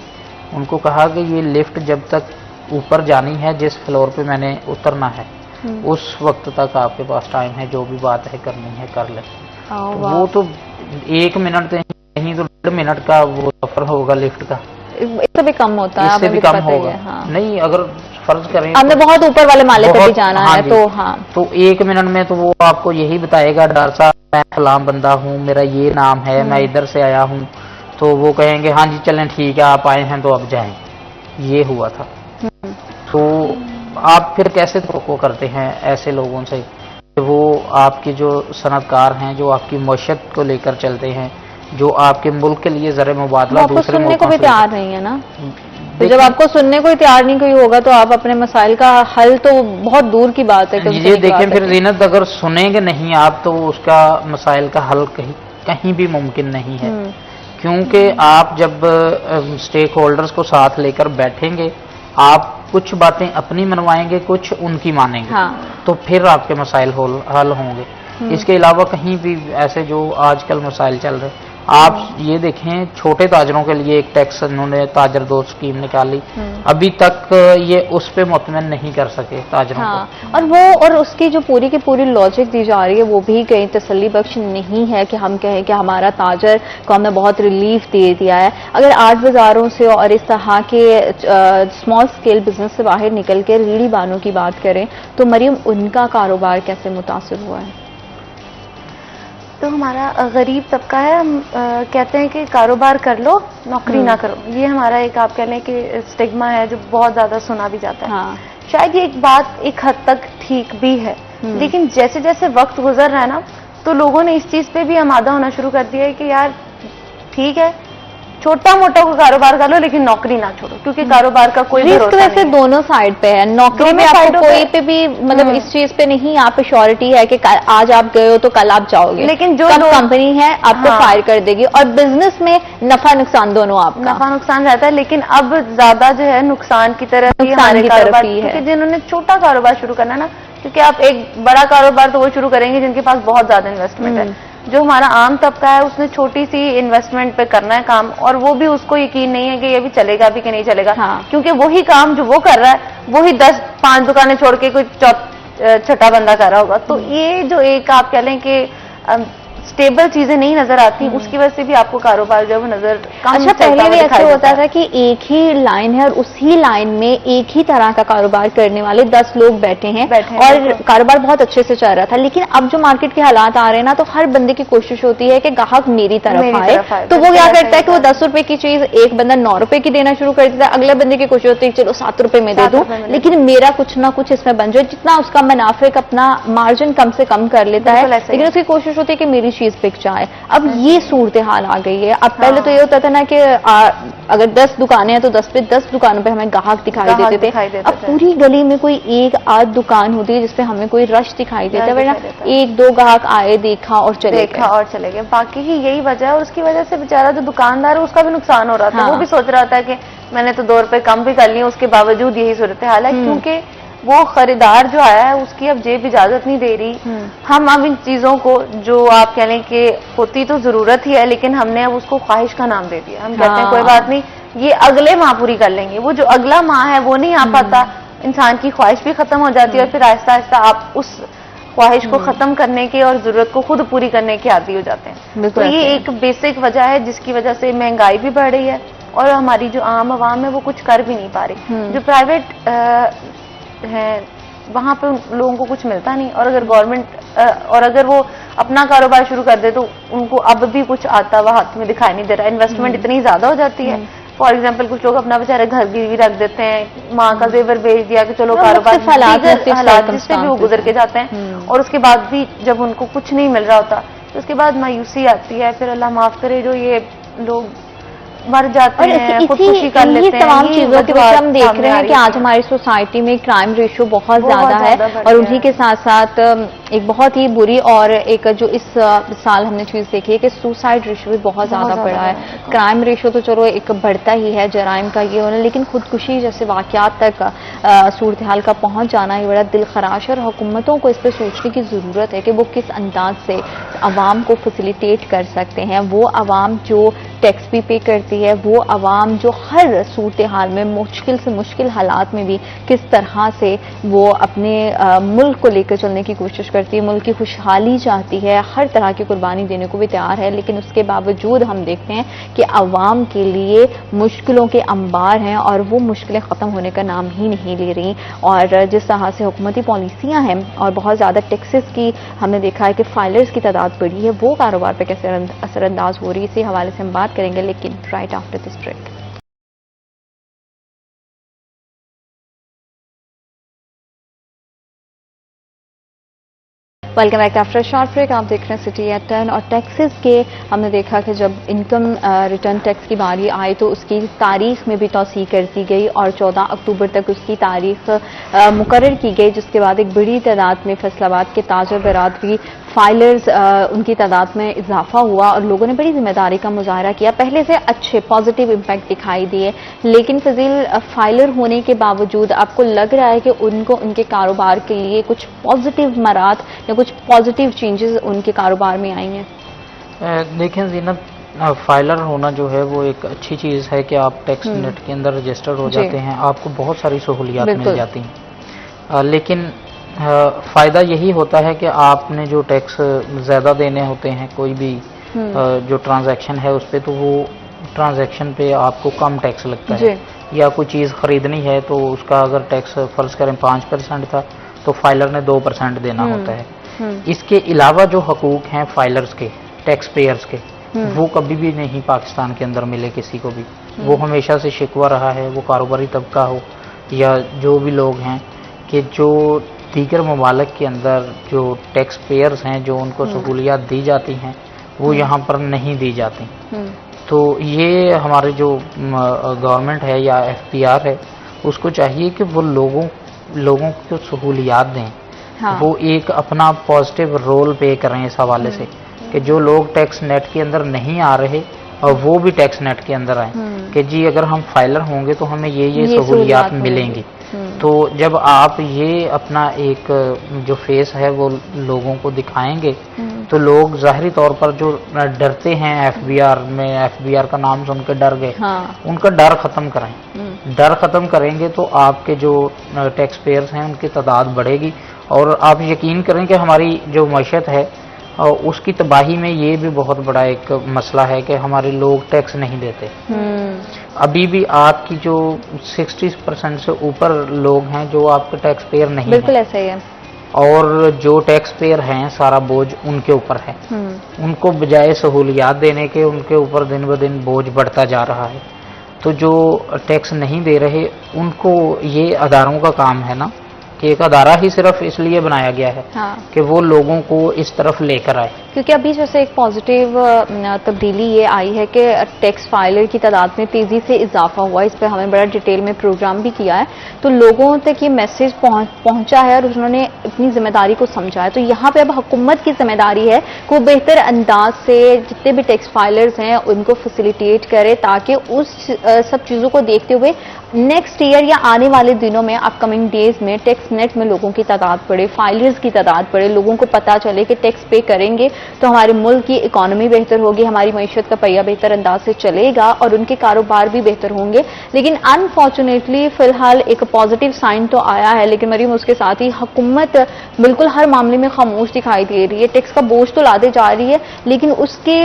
उनको कहा कि ये लिफ्ट जब तक ऊपर जानी है, जिस फ्लोर पे मैंने उतरना है, उस वक्त तक आपके पास टाइम है, जो भी बात है करनी है कर ले। वो तो 1 मिनट नहीं तो 1.5 मिनट का वो सफर होगा लिफ्ट का, इससे भी कम होता है, इससे भी कम होगा। हाँ। नहीं, अगर फर्ज करें हमने बहुत ऊपर वाले माले पे भी जाना है तो हाँ, तो 1 मिनट में तो वो आपको यही बताएगा, डर साहब मैं फलां बंदा हूँ, मेरा ये नाम है, मैं इधर से आया हूँ, तो वो कहेंगे हाँ जी चलें ठीक है आप आए हैं तो अब जाएं। ये हुआ था। तो आप फिर कैसे तवक्को करते हैं ऐसे लोगों से कि वो आपके जो सनतकार हैं, जो आपकी मईशत को लेकर चलते हैं, जो आपके मुल्क के लिए ज़र मुबादला दूसरे सुनने को भी तैयार नहीं है ना। तो जब आपको सुनने को तैयार नहीं कोई होगा तो आप अपने मसाइल का हल तो बहुत दूर की बात है। ये देखें फिर जीनत, अगर सुनेंगे नहीं आप तो उसका मसाइल का हल कहीं भी मुमकिन नहीं है, क्योंकि आप जब स्टेक होल्डर्स को साथ लेकर बैठेंगे, आप कुछ बातें अपनी मनवाएंगे, कुछ उनकी मानेंगे। हाँ। तो फिर आपके मसाइल हल होंगे। इसके अलावा कहीं भी ऐसे जो आजकल मसाइल चल रहे, आप ये देखें छोटे ताजरों के लिए एक टैक्स उन्होंने ताजर दोस्त स्कीम निकाली, अभी तक ये उस पे मुतमिन नहीं कर सके ताजरों को। और उसकी जो पूरी की पूरी लॉजिक दी जा रही है वो भी कहीं तसल्ली बख्श नहीं है कि हम कहें कि हमारा ताजर को हमने बहुत रिलीफ दे दिया है। अगर आर्ट बाजारों से और इस तरह के स्मॉल स्केल बिजनेस से बाहर निकल के रेहड़ी बानों की बात करें तो मरियम, उनका कारोबार कैसे मुतासिर हुआ है? तो हमारा गरीब तबका है, हम कहते हैं कि कारोबार कर लो, नौकरी ना करो। ये हमारा एक आप कह लें कि स्टिग्मा है जो बहुत ज्यादा सुना भी जाता है। हाँ। शायद ये एक बात एक हद तक ठीक भी है, लेकिन जैसे जैसे वक्त गुजर रहा है ना, तो लोगों ने इस चीज पे भी आमादा होना शुरू कर दिया है कि यार ठीक है छोटा मोटा कोई कारोबार कर लो लेकिन नौकरी ना छोड़ो, क्योंकि कारोबार का कोई रिस्क वैसे दोनों साइड पे है। नौकरी में आपको कोई पे भी मतलब इस चीज पे नहीं आप पे श्योरिटी है कि आज आप गए हो तो कल आप जाओगे, लेकिन जो कंपनी है आपको फायर कर देगी। और बिजनेस में नफा नुकसान दोनों आपका नफा नुकसान रहता है, लेकिन अब ज्यादा जो है नुकसान की तरफ ही हमारे कारोबार है। जिन्होंने छोटा कारोबार शुरू करना ना, क्योंकि आप एक बड़ा कारोबार तो वो शुरू करेंगे जिनके पास बहुत ज्यादा इन्वेस्टमेंट है। जो हमारा आम तबका है उसने छोटी सी इन्वेस्टमेंट पे करना है काम, और वो भी उसको यकीन नहीं है कि ये भी चलेगा भी कि नहीं चलेगा। हाँ। क्योंकि वही काम जो वो कर रहा है वही 10-5 दुकानें छोड़ के कोई छठा बंदा कर रहा होगा। तो ये जो एक आप कह लें कि स्टेबल चीजें नहीं नजर आती, उसकी वजह से भी आपको कारोबार जो है वो नजर कम। अच्छा, पहले भी ऐसा होता था कि एक ही लाइन है और उसी लाइन में एक ही तरह का कारोबार करने वाले 10 लोग बैठे हैं और कारोबार बहुत अच्छे से चल रहा था। लेकिन अब जो मार्केट के हालात आ रहे हैं ना, तो हर बंदे की कोशिश होती है कि ग्राहक मेरी तरफ आए। तो वो क्या करता है कि वो 10 रुपए की चीज एक बंदा 9 रुपए की देना शुरू कर देता है, अगले बंदे की कोशिश होती है चलो 7 रुपए में दे दूं, लेकिन मेरा कुछ ना कुछ इसमें बन जाए, जितना उसका मुनाफे अपना मार्जिन कम से कम कर लेता है, लेकिन उसकी कोशिश होती है कि मेरी चीज बिक जाए। अब ये सूरत हाल आ गई है। अब पहले तो ये होता था ना कि अगर 10 दुकानें हैं तो 10 पे 10 दुकानों पे हमें ग्राहक दिखाई देते थे। अब पूरी गली में कोई एक आध दुकान होती है जिसपे हमें कोई रश दिखाई देता है, वरना एक दो ग्राहक आए, देखा और चले गए। बाकी ही यही वजह है, और उसकी वजह से बेचारा जो दुकानदार है उसका भी नुकसान हो रहा था। वो भी सोच रहा था कि मैंने तो 2 रुपए कम भी कर लिए, उसके बावजूद यही सूरत हाल है, क्योंकि वो खरीदार जो आया है उसकी अब जेब इजाजत नहीं दे रही। हम अब इन चीजों को, जो आप कह लें कि होती तो जरूरत ही है, लेकिन हमने अब उसको ख्वाहिश का नाम दे दिया। हम कहते हैं कोई बात नहीं, ये अगले माह पूरी कर लेंगे। वो जो अगला माह है वो नहीं आ पाता, इंसान की ख्वाहिश भी खत्म हो जाती है, और फिर आहिस्ता आहिस्ता आप उस ख्वाहिश को खत्म करने के और जरूरत को खुद पूरी करने के आदी हो जाते हैं। तो ये एक बेसिक वजह है जिसकी वजह से महंगाई भी बढ़ रही है, और हमारी जो आम आवाम है वो कुछ कर भी नहीं पा रही। जो प्राइवेट है वहां पे उन लोगों को कुछ मिलता नहीं, और अगर गवर्नमेंट और अगर वो अपना कारोबार शुरू कर दे तो उनको अब भी कुछ आता हुआ हाथ में दिखाई नहीं दे रहा। इन्वेस्टमेंट इतनी ज्यादा हो जाती है। फॉर एग्जाम्पल कुछ लोग अपना बेचारे घर गिरवी रख देते हैं, माँ का जेवर बेच दिया कि चलो कारोबार, हालात जिससे भी वो गुजर के जाते हैं, और उसके बाद भी जब उनको कुछ नहीं मिल रहा होता तो उसके बाद मायूसी आती है। फिर अल्लाह माफ करे जो ये लोग मर जाते हैं, खुदकुशी कर लेते हैं। तमाम चीजों के वजह हम देख रहे हैं कि आज हमारी सोसाइटी में क्राइम रेशियो बहुत ज्यादा है, और उन्हीं के साथ साथ एक बहुत ही बुरी और एक जो इस साल हमने चीज देखी है कि सुसाइड रेशियो भी बहुत ज्यादा बढ़ा है। क्राइम रेशियो तो चलो एक बढ़ता ही है जराइम का ये होना, लेकिन खुदकुशी जैसे वाकयात तक सूरत हाल का पहुंच जाना ये बड़ा दिल खराश है। और हुकूमतों को इस पर सोचने की जरूरत है कि वो किस अंदाज से आवाम को फैसिलिटेट कर सकते हैं। वो आवाम जो टैक्स भी पे करती है, वो आवाम जो हर सूरत हाल में मुश्किल से मुश्किल हालात में भी किस तरह से वो अपने मुल्क को लेकर चलने की कोशिश करती है, मुल्क की खुशहाली चाहती है, हर तरह की कुर्बानी देने को भी तैयार है। लेकिन उसके बावजूद हम देखते हैं कि आवाम के लिए मुश्किलों के अंबार हैं, और वो मुश्किलें ख़त्म होने का नाम ही नहीं ले रही। और जिस तरह से हुकूमती पॉलिसियाँ हैं और बहुत ज़्यादा टैक्सेस की हमने देखा है कि फाइलर्स की तादाद बढ़ी है, वो कारोबार पर कैसे असरअंदाज हो रही है, इसी हवाले से हम बात करेंगे, लेकिन right after this break. Welcome back after short break. आप देख रहे हैं सिटी एट 10। और टैक्सेस के हमने देखा कि जब इनकम रिटर्न टैक्स की बारी आई तो उसकी तारीख में भी तौसीह कर दी गई, और 14 अक्टूबर तक उसकी तारीख मुकर्रर की गई, जिसके बाद एक बड़ी तादाद में फैसलाबाद के ताजर बरादरी फाइलर्स उनकी तादाद में इजाफा हुआ, और लोगों ने बड़ी जिम्मेदारी का मुजाहरा किया। पहले से अच्छे पॉजिटिव इम्पैक्ट दिखाई दिए, लेकिन फजील फाइलर होने के बावजूद आपको लग रहा है कि उनको उनके कारोबार के लिए कुछ पॉजिटिव मरात या कुछ पॉजिटिव चेंजेस उनके कारोबार में आई हैं? देखें ज़ीनत, फाइलर होना जो है वो एक अच्छी चीज़ है कि आप टैक्स नेट के अंदर रजिस्टर्ड हो जाते हैं, आपको बहुत सारी सहूलियात मिल जाती हैं। लेकिन फ़ायदा यही होता है कि आपने जो टैक्स ज़्यादा देने होते हैं, कोई भी जो ट्रांजैक्शन है उस पर, तो वो ट्रांजैक्शन पे आपको कम टैक्स लगता है। या कोई चीज़ ख़रीदनी है तो उसका अगर टैक्स फ़र्ज़ करें 5% था तो फाइलर ने 2% देना होता है। इसके अलावा जो हकूक़ हैं फाइलर्स के, टैक्स पेयर्स के, वो कभी भी नहीं पाकिस्तान के अंदर मिले किसी को भी। वो हमेशा से शिकवा रहा है, वो कारोबारी तबका हो या जो भी लोग हैं, कि जो दीगर ममालिक के अंदर जो टैक्स पेयर्स हैं, जो उनको सहूलियात दी जाती हैं, वो यहाँ पर नहीं दी जाती। तो ये हमारे जो गवर्नमेंट है या FPR है, उसको चाहिए कि वो लोगों को सहूलियात दें। हाँ। वो एक अपना पॉजिटिव रोल प्ले करें इस हवाले से कि जो लोग टैक्स नेट के अंदर नहीं आ रहे और वो भी टैक्स नेट के अंदर आए, कि जी अगर हम फाइलर होंगे तो हमें ये सहूलियात मिलेंगी। तो जब आप ये अपना एक जो फेस है वो लोगों को दिखाएंगे तो लोग ज़ाहिरी तौर पर जो डरते हैं FBR में, FBR का नाम सुन के डर गए, हाँ। उनका डर ख़त्म करें। डर ख़त्म करेंगे तो आपके जो टैक्स पेयर्स हैं उनकी तादाद बढ़ेगी, और आप यकीन करें कि हमारी जो मईशत है उसकी तबाही में ये भी बहुत बड़ा एक मसला है कि हमारे लोग टैक्स नहीं देते। अभी भी आपकी जो 60% से ऊपर लोग हैं जो आपके टैक्स पेयर नहीं, बिल्कुल ऐसा ही है, और जो टैक्स पेयर हैं सारा बोझ उनके ऊपर है। उनको बजाय सहूलियात देने के उनके ऊपर दिन ब दिन बोझ बढ़ता जा रहा है। तो जो टैक्स नहीं दे रहे उनको ये अदारों का काम है ना कि एक अदारा ही सिर्फ इसलिए बनाया गया है हाँ। कि वो लोगों को इस तरफ लेकर आए। क्योंकि अभी जैसे एक पॉजिटिव तब्दीली ये आई है कि टैक्स फाइलर की तादाद में तेजी से इजाफा हुआ। इस पर हमने बड़ा डिटेल में प्रोग्राम भी किया है, तो लोगों तक ये मैसेज पहुंचा है और उन्होंने अपनी जिम्मेदारी को समझा है। तो यहाँ पे अब हुकूमत की जिम्मेदारी है कि वो बेहतर अंदाज से जितने भी टैक्स फाइलर्स हैं उनको फैसिलिटेट करे, ताकि उस सब चीज़ों को देखते हुए नेक्स्ट ईयर या आने वाले दिनों में अपकमिंग डेज में टैक्स नेट में लोगों की तादाद बढ़े, फाइलर्स की तादाद बढ़े, लोगों को पता चले कि टैक्स पे करेंगे तो हमारे मुल्क की इकोनॉमी बेहतर होगी, हमारी मईशत का पहिया बेहतर अंदाज से चलेगा और उनके कारोबार भी बेहतर होंगे। लेकिन अनफॉर्चुनेटली फिलहाल एक पॉजिटिव साइन तो आया है, लेकिन मरीम उसके साथ ही हुकूमत बिल्कुल हर मामले में खामोश दिखाई दे रही है। टैक्स का बोझ तो लादे जा रही है, लेकिन उसके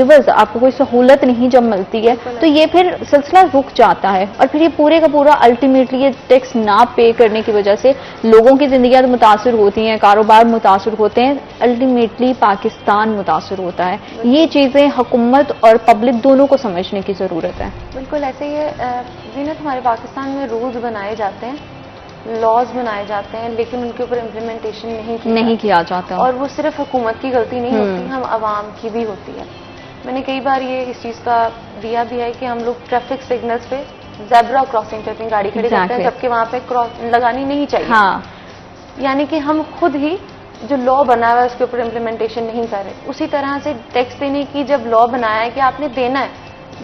इवज आपको कोई सहूलत नहीं जब मिलती है तो ये फिर सिलसिला रुक जाता है और फिर ये पूरे का पूरा अल्टीमेटली ये टैक्स ना पे करने की वजह से लोगों की जिंदगियां तो मुतासर होती हैं, कारोबार मुतासर होते हैं, अल्टीमेटली पाकिस्तान मुतासर होता है। ये चीजें हुकूमत और पब्लिक दोनों को समझने की जरूरत है। बिल्कुल ऐसे ही जीनत हमारे पाकिस्तान में रूल्स बनाए जाते हैं, लॉज बनाए जाते हैं, लेकिन उनके ऊपर इम्प्लीमेंटेशन नहीं किया जाता। और वो सिर्फ हुकूमत की गलती नहीं होती, हम आवाम की भी होती है। मैंने कई बार ये इस चीज़ का दिया भी है कि हम लोग ट्रैफिक सिग्नल्स पे ज़ेब्रा क्रॉसिंग पे अपनी गाड़ी खड़ी करते हैं, जबकि वहाँ पे क्रॉस लगानी नहीं चाहिए। हाँ। यानी कि हम खुद ही जो लॉ बना हुआ है उसके ऊपर इम्प्लीमेंटेशन नहीं कर रहे। उसी तरह से टैक्स देने की जब लॉ बनाया है कि आपने देना है,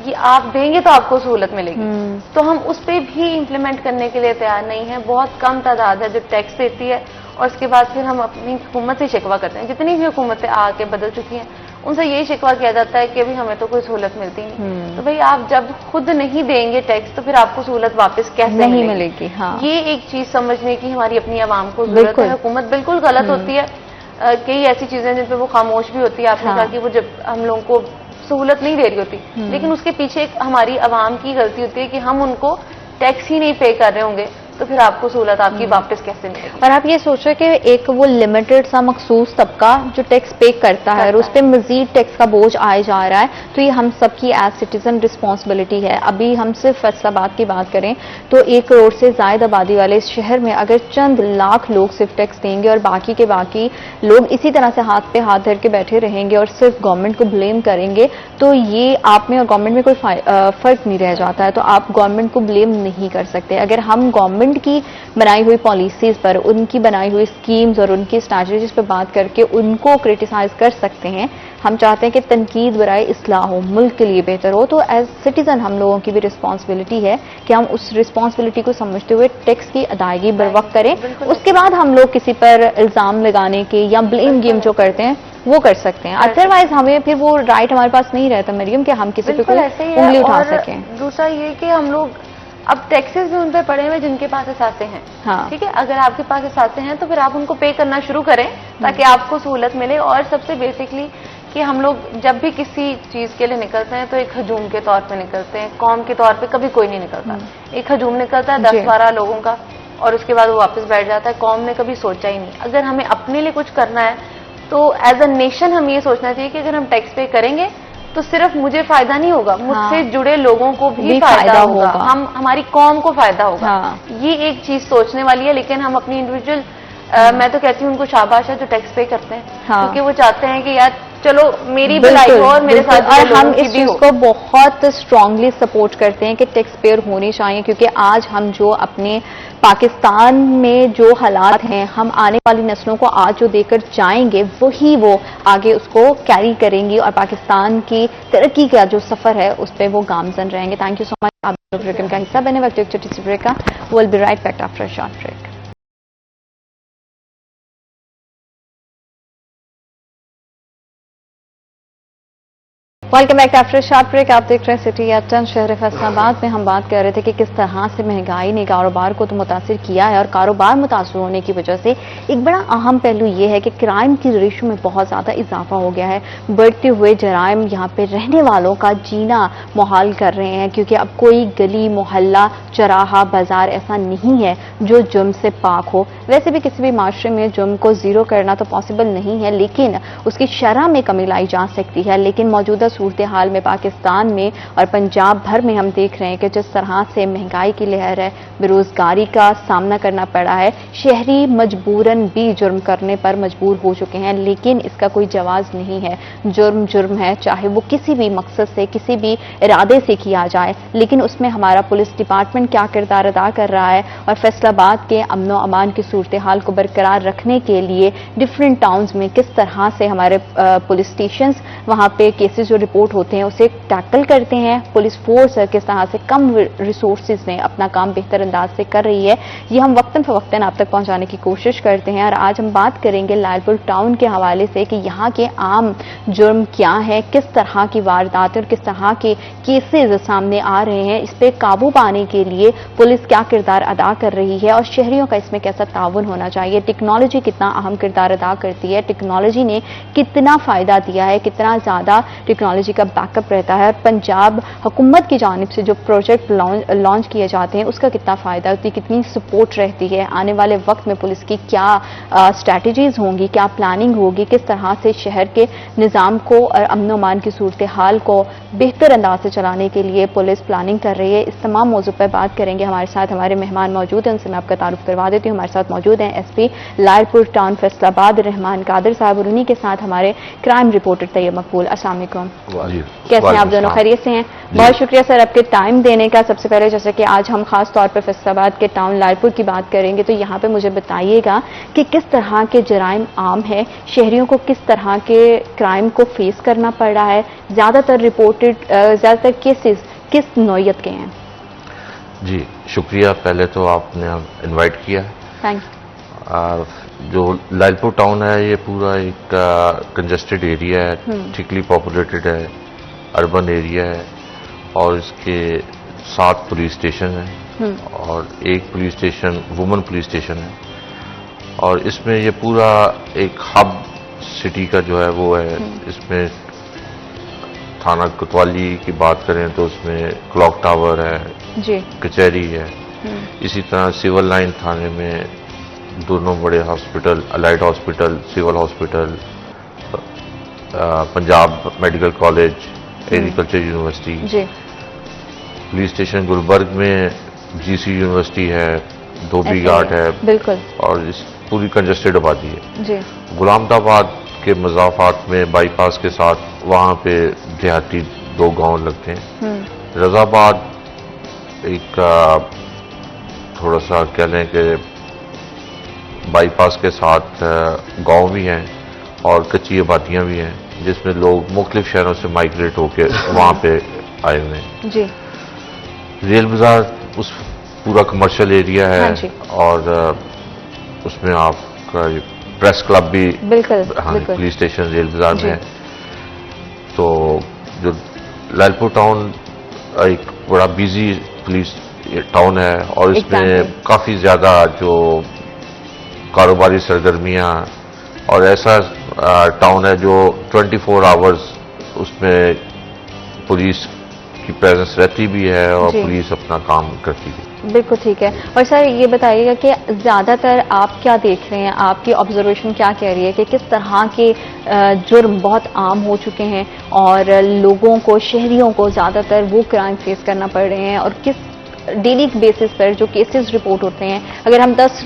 ये आप देंगे तो आपको सहूलत मिलेगी, तो हम उस पर भी इम्प्लीमेंट करने के लिए तैयार नहीं है। बहुत कम तादाद है जो टैक्स देती है और उसके बाद फिर हम अपनी हुकूमत से शिकवा करते हैं। जितनी भी हुकूमतें आके बदल चुकी हैं उनसे यही शिकवा किया जाता है कि अभी हमें तो कोई सहूलत मिलती नहीं। तो भाई आप जब खुद नहीं देंगे टैक्स तो फिर आपको सहूलत वापस कैसे नहीं मिलेगी? हाँ। ये एक चीज समझने की हमारी अपनी आवाम को जरूरत है। हुकूमत बिल्कुल गलत होती है, कई ऐसी चीजें जिन पर वो खामोश भी होती है। आपने कहा कि वो जब हम लोगों को सहूलत नहीं दे रही होती, लेकिन उसके पीछे एक हमारी आवाम की गलती होती है कि हम उनको टैक्स ही नहीं पे कर रहे होंगे, तो फिर आपको सहूलत आपकी वापस कैसे मिलेगी? और आप ये सोचो कि एक वो लिमिटेड सा मखसूस तबका जो टैक्स पे करता है और उस पर मजीद टैक्स का बोझ आए जा रहा है, तो ये हम सबकी एज सिटीजन रिस्पॉन्सिबिलिटी है। अभी हम सिर्फ फैसलाबाद की बात करें तो 1 करोड़ से ज्यादा आबादी वाले इस शहर में अगर चंद लाख लोग सिर्फ टैक्स देंगे और बाकी के बाकी लोग इसी तरह से हाथ पे हाथ धर के बैठे रहेंगे और सिर्फ गवर्नमेंट को ब्लेम करेंगे, तो ये आप में और गवर्नमेंट में कोई फर्क नहीं रह जाता है। तो आप गवर्नमेंट को ब्लेम नहीं कर सकते। अगर हम गवर्नमेंट की बनाई हुई पॉलिसीज पर, उनकी बनाई हुई स्कीम्स और उनकी स्ट्रैटेजीज पर बात करके उनको क्रिटिसाइज कर सकते हैं। हम चाहते हैं कि तनकीद बराए इस्लाह हो, मुल्क के लिए बेहतर हो, तो एज सिटीजन हम लोगों की भी रिस्पॉन्सिबिलिटी है कि हम उस रिस्पॉन्सिबिलिटी को समझते हुए टैक्स की अदायगी बर वक्त करें। उसके बाद हम लोग किसी पर इल्जाम लगाने के या ब्लेम गेम जो करते हैं वो कर सकते हैं। अदरवाइज हमें फिर वो राइट हमारे पास नहीं रहता मरियम कि हम किसी पे कोई उंगली उठा सकें। दूसरा ये कि हम लोग अब टैक्सेस भी उन पे पड़े हुए जिनके पास एहसासे हैं। हाँ। ठीक है, अगर आपके पास एहसासे हैं तो फिर आप उनको पे करना शुरू करें ताकि आपको सहूलत मिले। और सबसे बेसिकली कि हम लोग जब भी किसी चीज के लिए निकलते हैं तो एक हजूम के तौर पे निकलते हैं, कौम के तौर पे कभी कोई नहीं निकलता। एक हजूम निकलता है 10-12 लोगों का और उसके बाद वो वापस बैठ जाता है। कौम ने कभी सोचा ही नहीं। अगर हमें अपने लिए कुछ करना है तो एज अ नेशन हमें ये सोचना चाहिए कि अगर हम टैक्स पे करेंगे तो सिर्फ मुझे फायदा नहीं होगा, मुझसे जुड़े लोगों को भी फायदा होगा, हमारी कौम को फायदा होगा। ये एक चीज सोचने वाली है। लेकिन हम अपनी इंडिविजुअल मैं तो कहती हूँ उनको शाबाश है जो टैक्स पे करते हैं, क्योंकि वो चाहते हैं कि यार चलो मेरी भलाई हो और मेरे साथ, और हम इस चीज को बहुत स्ट्रांगली सपोर्ट करते हैं कि टैक्स पेयर होनी चाहिए। क्योंकि आज हम जो अपने पाकिस्तान में जो हालात हैं, हम आने वाली नस्लों को आज जो देकर जाएंगे वही वो आगे उसको कैरी करेंगी और पाकिस्तान की तरक्की का जो सफर है उस पर वो गामजन रहेंगे। थैंक यू सो मच आप प्रोग्राम का हिस्सा बने। वक्त एक छोटी सी ब्रेक का, will be right back after a short break. Welcome back after short break. आप देख रहे हैं सिटी एट शहर फैसलाबाद में हम बात कर रहे थे कि किस तरह से महंगाई ने कारोबार को तो मुतासिर किया है और कारोबार मुतासिर होने की वजह से एक बड़ा अहम पहलू ये है कि क्राइम की रेशो में बहुत ज़्यादा इजाफा हो गया है। बढ़ते हुए जराइम यहाँ पे रहने वालों का जीना मुहाल कर रहे हैं, क्योंकि अब कोई गली मोहल्ला चौराहा बाजार ऐसा नहीं है जो जुर्म से पाक हो। वैसे भी किसी भी माशरे में जुर्म को जीरो करना तो पॉसिबल नहीं है, लेकिन उसकी शरह में कमी लाई जा सकती है। लेकिन मौजूदा सूरत हाल में पाकिस्तान में और पंजाब भर में हम देख रहे हैं कि जिस तरह से महंगाई की लहर है, बेरोजगारी का सामना करना पड़ा है, शहरी मजबूरन भी जुर्म करने पर मजबूर हो चुके हैं, लेकिन इसका कोई जवाज नहीं है। जुर्म जुर्म है, चाहे वो किसी भी मकसद से, किसी भी इरादे से किया जाए, लेकिन उसमें हमारा पुलिस डिपार्टमेंट क्या किरदार अदा कर रहा है और फैसलाबाद के अमनो अमान की सूरत हाल को बरकरार रखने के लिए डिफरेंट टाउन्स में किस तरह से हमारे पुलिस स्टेशन वहां पे केसेस जो रिपोर्ट होते हैं उसे टैकल करते हैं, पुलिस फोर्स किस तरह से कम रिसोर्सेज में अपना काम बेहतर अंदाज से कर रही है, ये हम वक्तन फवक्तन आप तक पहुंचाने की कोशिश करते हैं। और आज हम बात करेंगे लालपुर टाउन के हवाले से कि यहाँ के आम जुर्म क्या है, किस तरह की वारदातें और किस तरह के केसेस सामने आ रहे हैं, इस पे काबू पाने के लिए पुलिस क्या किरदार अदा कर रही है और शहरियों का इसमें कैसा ताउन होना चाहिए, टेक्नोलॉजी कितना अहम किरदार अदा करती है, टेक्नोलॉजी ने कितना फायदा दिया है, कितना ज्यादा टेक्नोलॉजी का बैकअप रहता है, पंजाब हुकूमत की जानिब से जो प्रोजेक्ट लॉन्च किए जाते हैं उसका कितना फायदा होती है, कितनी सपोर्ट रहती है, आने वाले वक्त में पुलिस की क्या स्ट्रैटेजीज होंगी, क्या प्लानिंग होगी, किस तरह से शहर के निज़ाम को और अमन अमान की सूरत हाल को बेहतर अंदाज से चलाने के लिए पुलिस प्लानिंग कर रही है। इस तमाम मौजू पर बात करेंगे। हमारे साथ हमारे मेहमान मौजूद हैं, उनसे मैं आपका तारुफ करवा देती हूँ। हमारे साथ मौजूद हैं एसपी लालपुर टाउन फैसलाबाद रहमान कादिर साहब और उन्हीं के साथ हमारे क्राइम रिपोर्टर तैयब मकबूल। अस्सलाम वालेकुम, कैसे हैं आप दोनों? खैरियत से हैं? बहुत शुक्रिया सर आपके टाइम देने का। सबसे पहले जैसे कि आज हम खास तौर पर फैसलाबाद के टाउन लालपुर की बात करेंगे, तो यहाँ पे मुझे बताइएगा कि किस तरह के जराइम आम है, शहरियों को किस तरह के क्राइम को फेस करना पड़ रहा है, ज्यादातर केसेस किस नौयत के हैं? जी शुक्रिया, पहले तो आपने इनवाइट किया। थैंक जो लालपुर टाउन है ये पूरा एक कंजेस्टेड एरिया है, थिकली पॉपुलेटेड है, अर्बन एरिया है और इसके 7 पुलिस स्टेशन हैं और एक police station women police station है और इसमें ये पूरा एक हब सिटी का जो है वो है। इसमें थाना कोतवाली की बात करें तो उसमें क्लॉक टावर है जी, कचहरी है, इसी तरह सिविल लाइन थाने में दोनों बड़े hospital, allied hospital, civil hospital, Punjab medical college, agriculture university, police station Gulberg में जीसी यूनिवर्सिटी है, धोबी घाट है, बिल्कुल, और इस पूरी कंजेस्टेड आबादी है जी। गुलामदाबाद के मजाफात में बाईपास के साथ वहाँ पे देहाती 2 गांव लगते हैं। रजाबाद एक थोड़ा सा कह लें कि बाईपास के साथ गांव भी हैं और कच्ची आबादियाँ भी हैं जिसमें लोग मुख्तलिफ शहरों से माइग्रेट होकर वहाँ पे आए हुए हैं जी। रेल बाजार उस पूरा कमर्शियल एरिया है, हाँ जी। और उसमें आपका प्रेस क्लब भी बिल्कुल, हाँ बिल्कुल। पुलिस स्टेशन रेल बाजार जी। में है। तो जो लालपुर टाउन एक बड़ा बिजी पुलिस टाउन है और इसमें Exactly. काफ़ी ज़्यादा जो कारोबारी सरगर्मियाँ और ऐसा टाउन है जो 24 आवर्स उसमें पुलिस की प्रेजेंस रहती भी है और जी। पुलिस अपना काम करती है। बिल्कुल ठीक है। और सर ये बताइएगा कि ज्यादातर आप क्या देख रहे हैं, आपकी ऑब्जर्वेशन क्या कह रही है कि किस तरह के जुर्म बहुत आम हो चुके हैं और लोगों को, शहरियों को ज्यादातर वो क्राइम फेस करना पड़ रहे हैं और किस डेली बेसिस पर जो केसेस रिपोर्ट होते हैं, अगर हम 10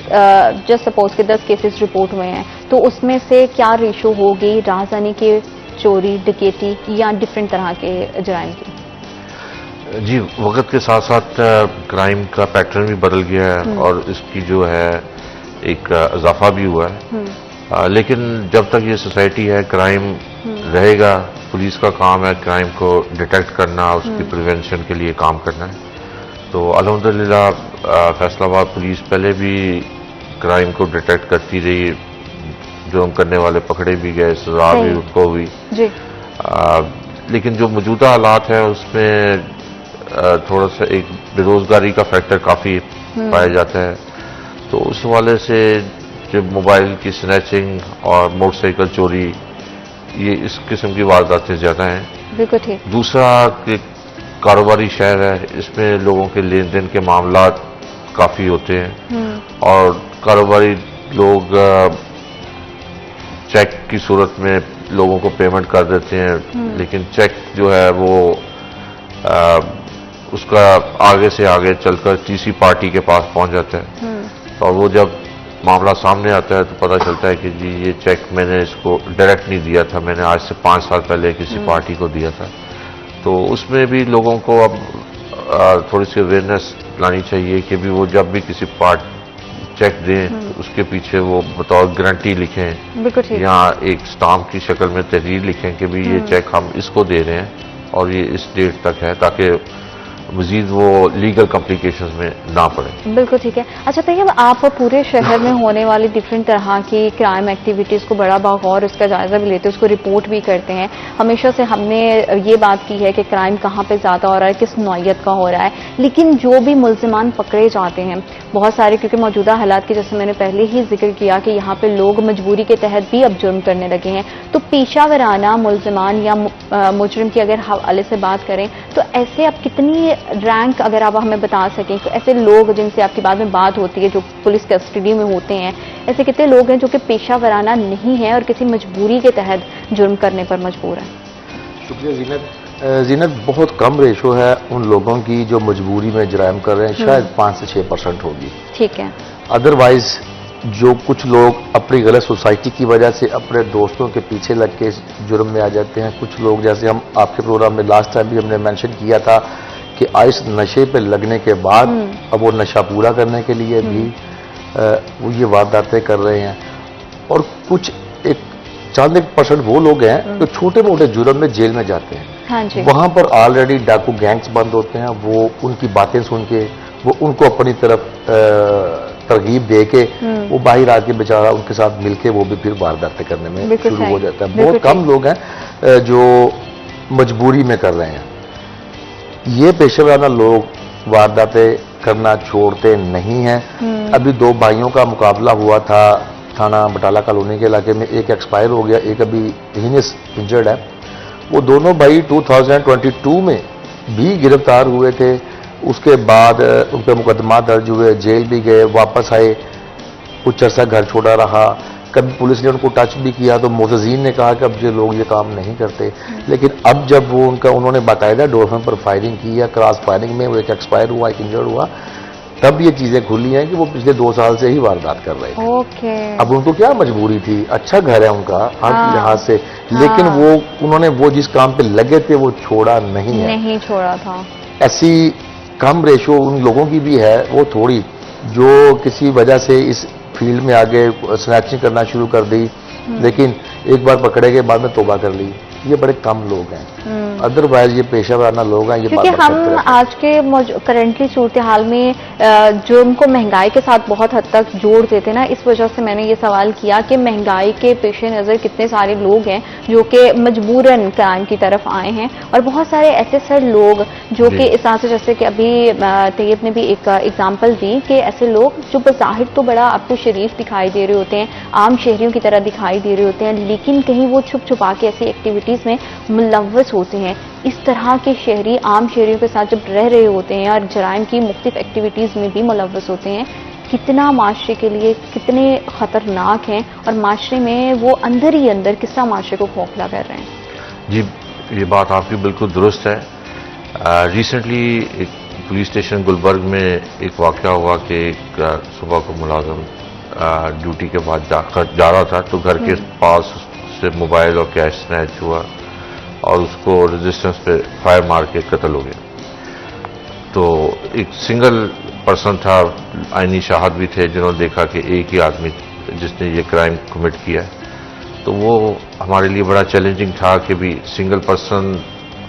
जस्ट सपोज के 10 केसेस रिपोर्ट हुए हैं तो उसमें से क्या रेशो होगी राहजानी के, चोरी, डकैती या डिफरेंट तरह के जराइम की? जी, वक्त के साथ साथ क्राइम का पैटर्न भी बदल गया है और इसकी जो है एक इजाफा भी हुआ है। लेकिन जब तक ये सोसाइटी है क्राइम रहेगा। पुलिस का काम है क्राइम को डिटेक्ट करना, उसकी प्रिवेंशन के लिए काम करना है। तो अल्हम्दुलिल्लाह फैसलाबाद पुलिस पहले भी क्राइम को डिटेक्ट करती रही, जुर्म करने वाले पकड़े भी गए, सजा भी उनको हुई जी। लेकिन जो मौजूदा हालात है उसमें थोड़ा सा एक बेरोजगारी का फैक्टर काफ़ी पाया जाता है। तो उस हवाले से जो मोबाइल की स्नैचिंग और मोटरसाइकिल चोरी, ये इस किस्म की वारदातें ज़्यादा हैं। बिल्कुल ठीक। दूसरा कि कारोबारी शहर है, इसमें लोगों के लेन देन के मामला काफ़ी होते हैं और कारोबारी लोग चेक की सूरत में लोगों को पेमेंट कर देते हैं, लेकिन चेक जो है वो उसका आगे से आगे चलकर तीसरी पार्टी के पास पहुंच जाता है। और वो जब मामला सामने आता है तो पता चलता है कि जी ये चेक मैंने इसको डायरेक्ट नहीं दिया था, मैंने आज से 5 साल पहले किसी पार्टी को दिया था। तो उसमें भी लोगों को अब थोड़ी सी अवेयरनेस लानी चाहिए कि भी वो जब भी किसी चेक दें तो उसके पीछे वो बतौर गारंटी लिखें या एक स्टाम्प की शक्ल में तहरीर लिखें कि भी ये चेक हम इसको दे रहे हैं और ये इस डेट तक है, ताकि मजीद वो लीगल कॉम्प्लिकेशंस में ना पड़े। बिल्कुल ठीक है। अच्छा तैयब, आप पूरे शहर में होने वाली डिफरेंट तरह की क्राइम एक्टिविटीज को बड़ा बगौर उसका जायजा भी लेते हैं, उसको रिपोर्ट भी करते हैं। हमेशा से हमने ये बात की है कि क्राइम कहाँ पे ज्यादा हो रहा है, किस नौइयत का हो रहा है, लेकिन जो भी मुल्जिमान पकड़े जाते हैं बहुत सारे, क्योंकि मौजूदा हालात की जैसे मैंने पहले ही जिक्र किया कि यहाँ पे लोग मजबूरी के तहत भी अब जुर्म करने लगे हैं, तो पेशा वराना मुल्जिमान या मुजरिम की अगर हवाले से बात करें तो ऐसे अब कितनी रैंक, अगर आप हमें बता सकें तो ऐसे लोग जिनसे आपकी बाद में बात होती है जो पुलिस कस्टडी में होते हैं, ऐसे कितने लोग हैं जो कि पेशा वराना नहीं है और किसी मजबूरी के तहत जुर्म करने पर मजबूर हैं? शुक्रिया जीनत, बहुत कम रेशो है उन लोगों की जो मजबूरी में जराइम कर रहे हैं, शायद 5 से 6% होगी। ठीक है। अदरवाइज जो कुछ लोग अपनी गलत सोसाइटी की वजह से अपने दोस्तों के पीछे लग के जुर्म में आ जाते हैं। कुछ लोग, जैसे हम आपके प्रोग्राम में लास्ट टाइम भी हमने मेंशन किया था कि आइस नशे पे लगने के बाद अब वो नशा पूरा करने के लिए भी वो ये वारदातें कर रहे हैं। और कुछ एक चंद 1% वो लोग हैं जो छोटे मोटे जुर्म में जेल में जाते हैं। हाँ जी। वहां पर ऑलरेडी डाकू गैंग्स बंद होते हैं, वो उनकी बातें सुन के वो उनको अपनी तरफ तरगीब दे के वो बाहर आके बेचारा उनके साथ मिलके वो भी फिर वारदातें करने में शुरू हो जाता है। बहुत कम लोग हैं जो मजबूरी में कर रहे हैं। ये पेशेवराना लोग वारदातें करना छोड़ते नहीं हैं। अभी 2 भाइयों का मुकाबला हुआ था थाना बटाला कॉलोनी के इलाके में, एक एक्सपायर हो गया, एक अभी हीनियस इंजर्ड है। वो दोनों भाई 2022 में भी गिरफ्तार हुए थे। उसके बाद उन पर मुकदमा दर्ज हुए, जेल भी गए, वापस आए, कुछ अर्सा घर छोड़ा रहा। कभी पुलिस ने उनको टच भी किया तो मोतजीन ने कहा कि अब ये लोग ये काम नहीं करते। लेकिन अब जब वो उन्होंने बाकायदा डोरफन पर फायरिंग की है, क्रॉस फायरिंग में वो एक एक्सपायर हुआ, एक इंजर्ड हुआ, तब ये चीजें खुली हैं कि वो पिछले 2 साल से ही वारदात कर रहे थे। ओके। अब उनको क्या मजबूरी थी, अच्छा घर है उनका हर लिहाज से, लेकिन वो उन्होंने वो जिस काम पे लगे थे वो छोड़ा नहीं है। नहीं छोड़ा था। ऐसी कम रेशो उन लोगों की भी है, वो थोड़ी जो किसी वजह से इस फील्ड में आगे स्नैचिंग करना शुरू कर दी, लेकिन एक बार पकड़े के बाद में तौबा कर ली। ये बड़े कम लोग हैं, अदरवाइज ये पेशा वराना लोग हैं। ये क्योंकि हम आज के करंटली सूरत हाल में जुर्म को महंगाई के साथ बहुत हद तक जोड़ देते ना, इस वजह से मैंने ये सवाल किया कि महंगाई के पेश नज़र कितने सारे लोग हैं जो कि मजबूरन क्राइम की तरफ आए हैं, और बहुत सारे ऐसे सर लोग जो कि इस तरह से, जैसे कि अभी तैयब ने भी एक एग्जाम्पल दी कि ऐसे लोग जो बज़ाहिर तो बड़ा आपको शरीफ दिखाई दे रहे होते हैं, आम शहरियों की तरह दिखाई दे रहे होते हैं, लेकिन कहीं वो छुप छुपा के ऐसी एक्टिविटीज में मुलव्वस होते हैं। इस तरह के शहरी आम शहरियों के साथ जब रह रहे होते हैं और जराइम की मुख्तलिफ एक्टिविटीज में भी मुलव्वस होते हैं, कितना माशरे के लिए कितने खतरनाक हैं और माशरे में वो अंदर ही अंदर किस तरह माशरे को खोखला कर रहे हैं। जी, ये बात आपकी बिल्कुल दुरुस्त है। रिसेंटली एक पुलिस स्टेशन गुलबर्ग में एक वाक़या हुआ कि एक सुबह को मुलाजिम ड्यूटी के बाद जा रहा था तो घर के पास से मोबाइल और कैश स्नैच हुआ और उसको रेजिस्टेंस पे फायर मार के कत्ल हो गया। तो एक सिंगल पर्सन था, आईनी शाहद भी थे जिन्होंने देखा कि एक ही आदमी जिसने ये क्राइम कमिट किया है। तो वो हमारे लिए बड़ा चैलेंजिंग था कि भी सिंगल पर्सन,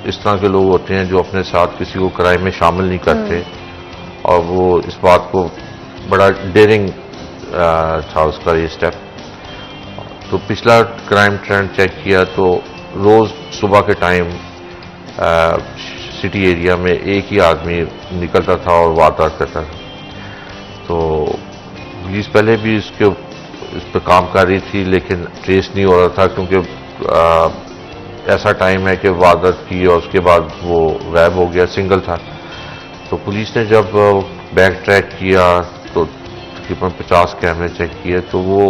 इस तरह के लोग होते हैं जो अपने साथ किसी को क्राइम में शामिल नहीं करते, और वो इस बात को बड़ा डेयरिंग था उसका ये स्टेप। तो पिछला क्राइम ट्रेंड चेक किया तो रोज़ सुबह के टाइम सिटी एरिया में एक ही आदमी निकलता था और वारदात करता था। तो पुलिस पहले भी इस पर काम कर रही थी, लेकिन ट्रेस नहीं हो रहा था, क्योंकि ऐसा टाइम है कि वारदात की और उसके बाद वो गायब हो गया, सिंगल था। तो पुलिस ने जब बैक ट्रैक किया तो तकरीबन 50 कैमरे चेक किए तो वो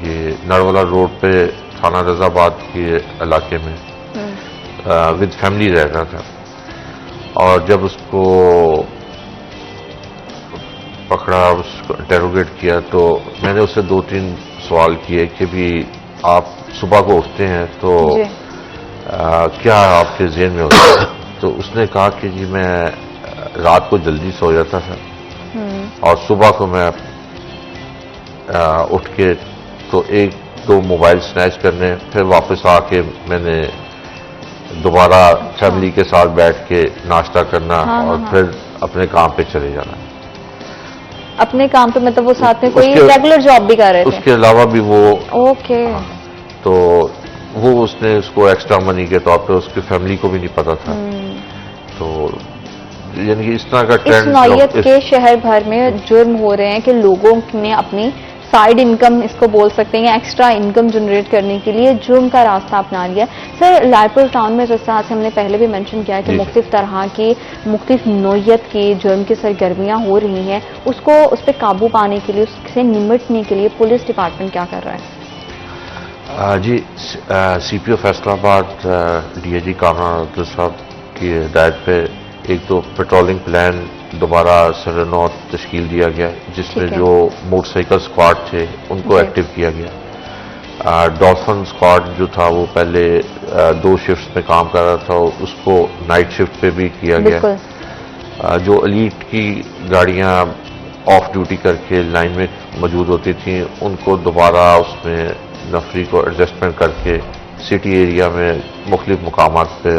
ये नरवाला रोड पे थाना रजाबाद के इलाके में विद फैमिली रह रहा था। और जब उसको पकड़ा, उसको इंटेरोगेट किया, तो मैंने उससे 2-3 सवाल किए कि भी आप सुबह को उठते हैं तो क्या आपके ज़हन में होता है? तो उसने कहा कि जी मैं रात को जल्दी सो जाता था और सुबह को मैं उठ के तो 1-2 मोबाइल स्नैच करने, फिर वापस आके मैंने दोबारा फैमिली के साथ बैठ के नाश्ता करना और फिर अपने काम पे चले जाना। अपने काम पे मतलब वो साथ में कोई रेगुलर जॉब भी कर रहे थे? उसके अलावा भी वो ओके। तो वो उसने उसको एक्स्ट्रा मनी के तौर पे उसकी फैमिली को भी नहीं पता था। तो यानी कि इस तरह का ट्रेंड इस नौयत के शहर भर में जुर्म हो रहे हैं कि लोगों ने अपनी साइड इनकम, इसको बोल सकते हैं, एक्स्ट्रा इनकम जनरेट करने के लिए जुर्म का रास्ता अपना लिया। सर, लालपुर टाउन में जिस तरह से हमने पहले भी मेंशन किया कि मुख्तलिफ तरह की मुख्तलिफ नौयत की जुर्म की सरगर्मियां हो रही हैं, उसको उस पर काबू पाने के लिए, उससे निमटने के लिए पुलिस डिपार्टमेंट क्या कर रहा है? जी, CPO फैसलाबाद DIG कामरान अब्दुल साहब की हिदायत पे एक तो पेट्रोलिंग प्लान दोबारा सरनौ तश्कील दिया गया, जिसमें जो मोटरसाइकिल स्क्वाड थे उनको एक्टिव किया गया। डॉल्फिन स्क्वाड जो था वो पहले 2 शिफ्ट्स में काम कर रहा था, उसको नाइट शिफ्ट पे भी किया गया। जो एलीट की गाड़ियां ऑफ ड्यूटी करके लाइन में मौजूद होती थी, उनको दोबारा उसमें नफरी को एडजस्टमेंट करके सिटी एरिया में मुख्तलिफ मकामात पे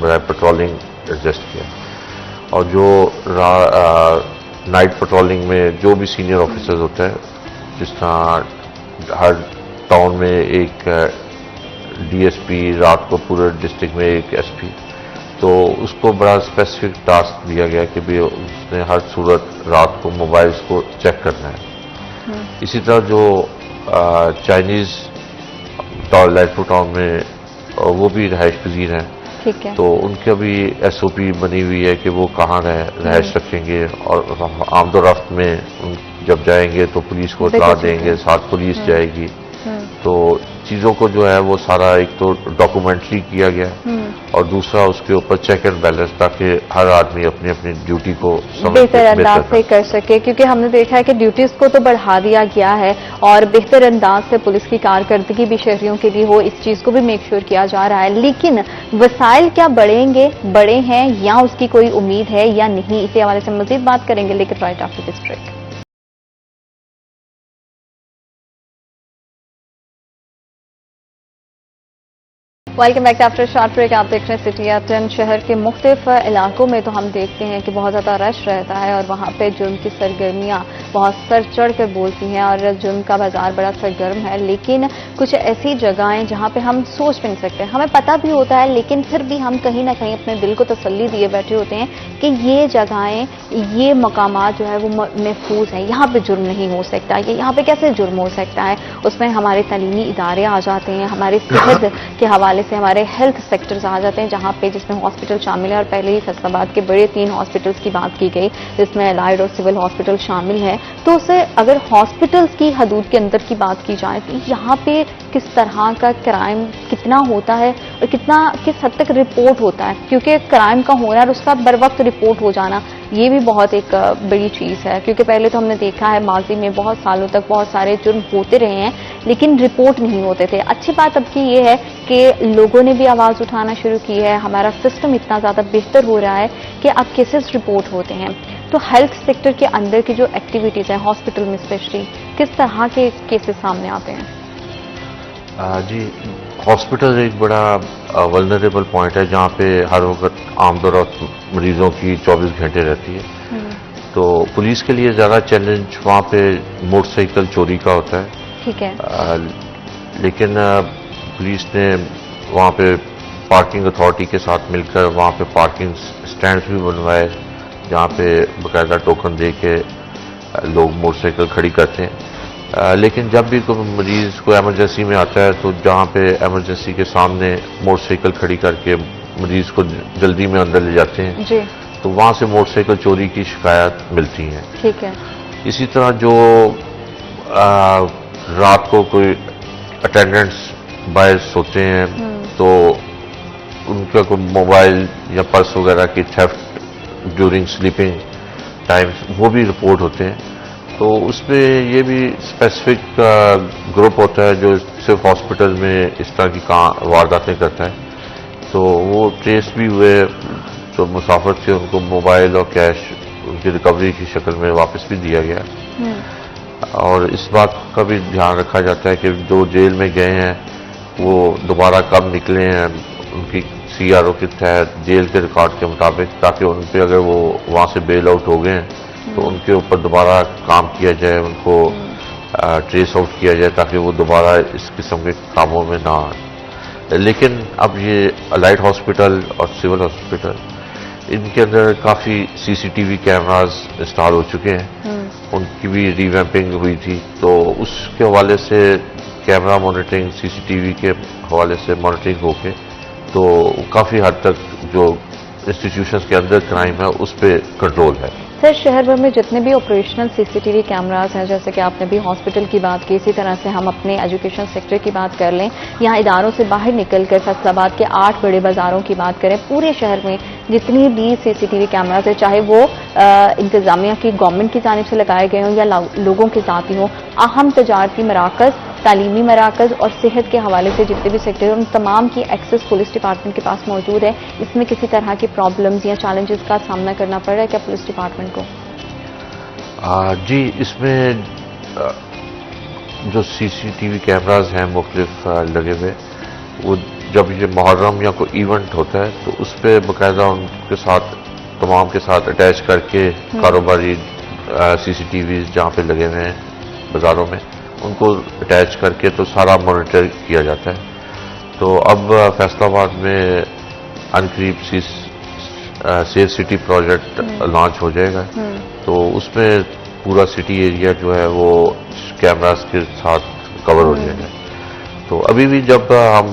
पेट्रोलिंग एडजस्ट किया। और जो नाइट पेट्रोलिंग में जो भी सीनियर ऑफिसर्स होते हैं, जिस तरह हर टाउन में एक DSP, रात को पूरे डिस्ट्रिक्ट में एक SP, तो उसको बड़ा स्पेसिफिक टास्क दिया गया कि भी उसने हर सूरत रात को मोबाइल्स को चेक करना है। इसी तरह जो चाइनीज लालपुर टाउन में वो भी रहायश पजीर हैं, ठीक है, तो उनका भी SOP बनी हुई है कि वो कहाँ रहायश रखेंगे, और आमदोरफ्त में जब जाएंगे तो पुलिस को इत्तला देंगे, साथ पुलिस जाएगी। तो चीज़ों को जो है वो सारा एक तो डॉक्यूमेंट्री किया गया और दूसरा उसके ऊपर चेक एंड बैलेंस, ताकि हर आदमी अपनी अपनी ड्यूटी को बेहतर अंदाज से कर सके, क्योंकि हमने देखा है कि ड्यूटीज को तो बढ़ा दिया गया है और बेहतर अंदाज से पुलिस की कारकर्दगी भी शहरियों के लिए हो, इस चीज को भी मेक श्योर किया जा रहा है। लेकिन वसाइल क्या बड़े हैं या उसकी कोई उम्मीद है या नहीं, इसी हवाले से मजीद बात करेंगे, लेकिन right after this break. Welcome back after short break. आप देख रहे हैं सिटी एट 10। शहर के मुख्तलिफ इलाकों में तो हम देखते हैं कि बहुत ज़्यादा रश रहता है और वहाँ पे जुर्म की सरगर्मियाँ बहुत सर चढ़ कर बोलती हैं और जुर्म का बाजार बड़ा सरगर्म है। लेकिन कुछ ऐसी जगहें जहाँ पे हम सोच भी नहीं सकते, हमें पता भी होता है, लेकिन फिर भी हम कहीं ना कहीं अपने दिल को तसल्ली दिए बैठे होते हैं कि ये जगहें, ये मकामात जो है वो महफूज हैं, यहाँ पे जुर्म नहीं हो सकता, ये यहाँ पे कैसे जुर्म हो सकता है। उसमें हमारे तालीमी इदारे आ जाते हैं, हमारे सेहत के हवाले से हमारे हेल्थ सेक्टर्स आ जाते हैं, जहाँ पे जिसमें हॉस्पिटल शामिल है। और पहले ही फैसलाबाद के बड़े 3 हॉस्पिटल्स की बात की गई, जिसमें एलाइड और सिविल हॉस्पिटल शामिल है। तो उसे अगर हॉस्पिटल्स की हदूद के अंदर की बात की जाए तो यहाँ पे किस तरह का क्राइम कितना होता है और किस हद तक रिपोर्ट होता है, क्योंकि क्राइम का होना और उसका बर वक्त रिपोर्ट हो जाना ये भी बहुत एक बड़ी चीज़ है। क्योंकि पहले तो हमने देखा है माजी में बहुत सालों तक बहुत सारे जुर्म होते रहे हैं लेकिन रिपोर्ट नहीं होते थे। अच्छी बात अब की ये है कि लोगों ने भी आवाज़ उठाना शुरू की है, हमारा सिस्टम इतना ज़्यादा बेहतर हो रहा है कि अब केसेस रिपोर्ट होते हैं। तो हेल्थ सेक्टर के अंदर की जो एक्टिविटीज़ हैं हॉस्पिटल में स्पेशली, किस तरह के केसेस सामने आते हैं? जी, हॉस्पिटल एक बड़ा वल्नरेबल पॉइंट है जहाँ पे हर वक्त आमदोरफ्त मरीजों की 24 घंटे रहती है। तो पुलिस के लिए ज़्यादा चैलेंज वहाँ पे मोटरसाइकिल चोरी का होता है। ठीक है। लेकिन पुलिस ने वहाँ पे पार्किंग अथॉरिटी के साथ मिलकर वहाँ पे पार्किंग स्टैंड्स भी बनवाए, जहाँ पे बाकायदा टोकन दे के लोग मोटरसाइकिल खड़ी करते हैं। लेकिन जब भी कोई मरीज को एमरजेंसी में आता है तो जहाँ पे एमरजेंसी के सामने मोटरसाइकिल खड़ी करके मरीज को जल्दी में अंदर ले जाते हैं जी। तो वहाँ से मोटरसाइकिल चोरी की शिकायत मिलती है। ठीक है। इसी तरह जो रात को कोई अटेंडेंट्स बाहर सोते हैं तो उनका कोई मोबाइल या पर्स वगैरह की थेफ्ट ड्यूरिंग स्लीपिंग टाइम्स वो भी रिपोर्ट होते हैं। तो उसमें ये भी स्पेसिफिक ग्रुप होता है जो सिर्फ हॉस्पिटल में इस तरह की वारदातें करता है। तो वो ट्रेस भी हुए, जो मुसाफिर थे उनको मोबाइल और कैश उनकी रिकवरी की शक्ल में वापस भी दिया गया। और इस बात का भी ध्यान रखा जाता है कि जो जेल में गए हैं वो दोबारा कब निकले हैं, उनकी CRO के तहत जेल के रिकॉर्ड के मुताबिक, ताकि उन पे अगर वो वहाँ से बेल आउट हो गए हैं तो उनके ऊपर दोबारा काम किया जाए, उनको ट्रेस आउट किया जाए ताकि वो दोबारा इस किस्म के कामों में ना आए। लेकिन अब ये अलाइड हॉस्पिटल और सिविल हॉस्पिटल, इनके अंदर काफ़ी CCTV कैमराज इंस्टॉल हो चुके हैं, उनकी भी रिवैम्पिंग हुई थी। तो उसके हवाले से कैमरा मॉनिटरिंग, CCTV के हवाले से मॉनिटरिंग होके तो काफ़ी हद तक जो इंस्टीट्यूशंस के अंदर क्राइम है उस पर कंट्रोल है। सर, शहर भर में जितने भी ऑपरेशनल CCTV कैमरास हैं, जैसे कि आपने भी हॉस्पिटल की बात की, इसी तरह से हम अपने एजुकेशन सेक्टर की बात कर लें, यहाँ इदारों से बाहर निकलकर फैसलाबाद के 8 बड़े बाजारों की बात करें, पूरे शहर में जितनी भी CCTV कैमरास है, चाहे वो इंतजामिया की गवर्नमेंट की जानिब से लगाए गए हों या लोगों के साथ ही हों, अहम तजारती मराकज़, तालीमी मराकज़ और सेहत के हवाले से जितने भी सेक्टर हैं उन तमाम की एक्सेस पुलिस डिपार्टमेंट के पास मौजूद है। इसमें किसी तरह की प्रॉब्लम्स या चैलेंजेस का सामना करना पड़ रहा है क्या पुलिस डिपार्टमेंट को? जी, इसमें जो CCTV कैमराज हैं मुख्तलिफ लगे हुए, वो जब ये मुहर्रम या कोई इवेंट होता है तो उस पर बाकायदा उनके साथ तमाम के साथ अटैच करके कारोबारी CCTV जहाँ पे लगे हुए हैं बाज़ारों में, उनको अटैच करके तो सारा मॉनिटर किया जाता है। तो अब फैसलाबाद में अनकरीब सेफ सिटी प्रोजेक्ट लॉन्च हो जाएगा, तो उसमें पूरा सिटी एरिया जो है वो कैमरास के साथ कवर हो जाएगा। तो अभी भी जब हम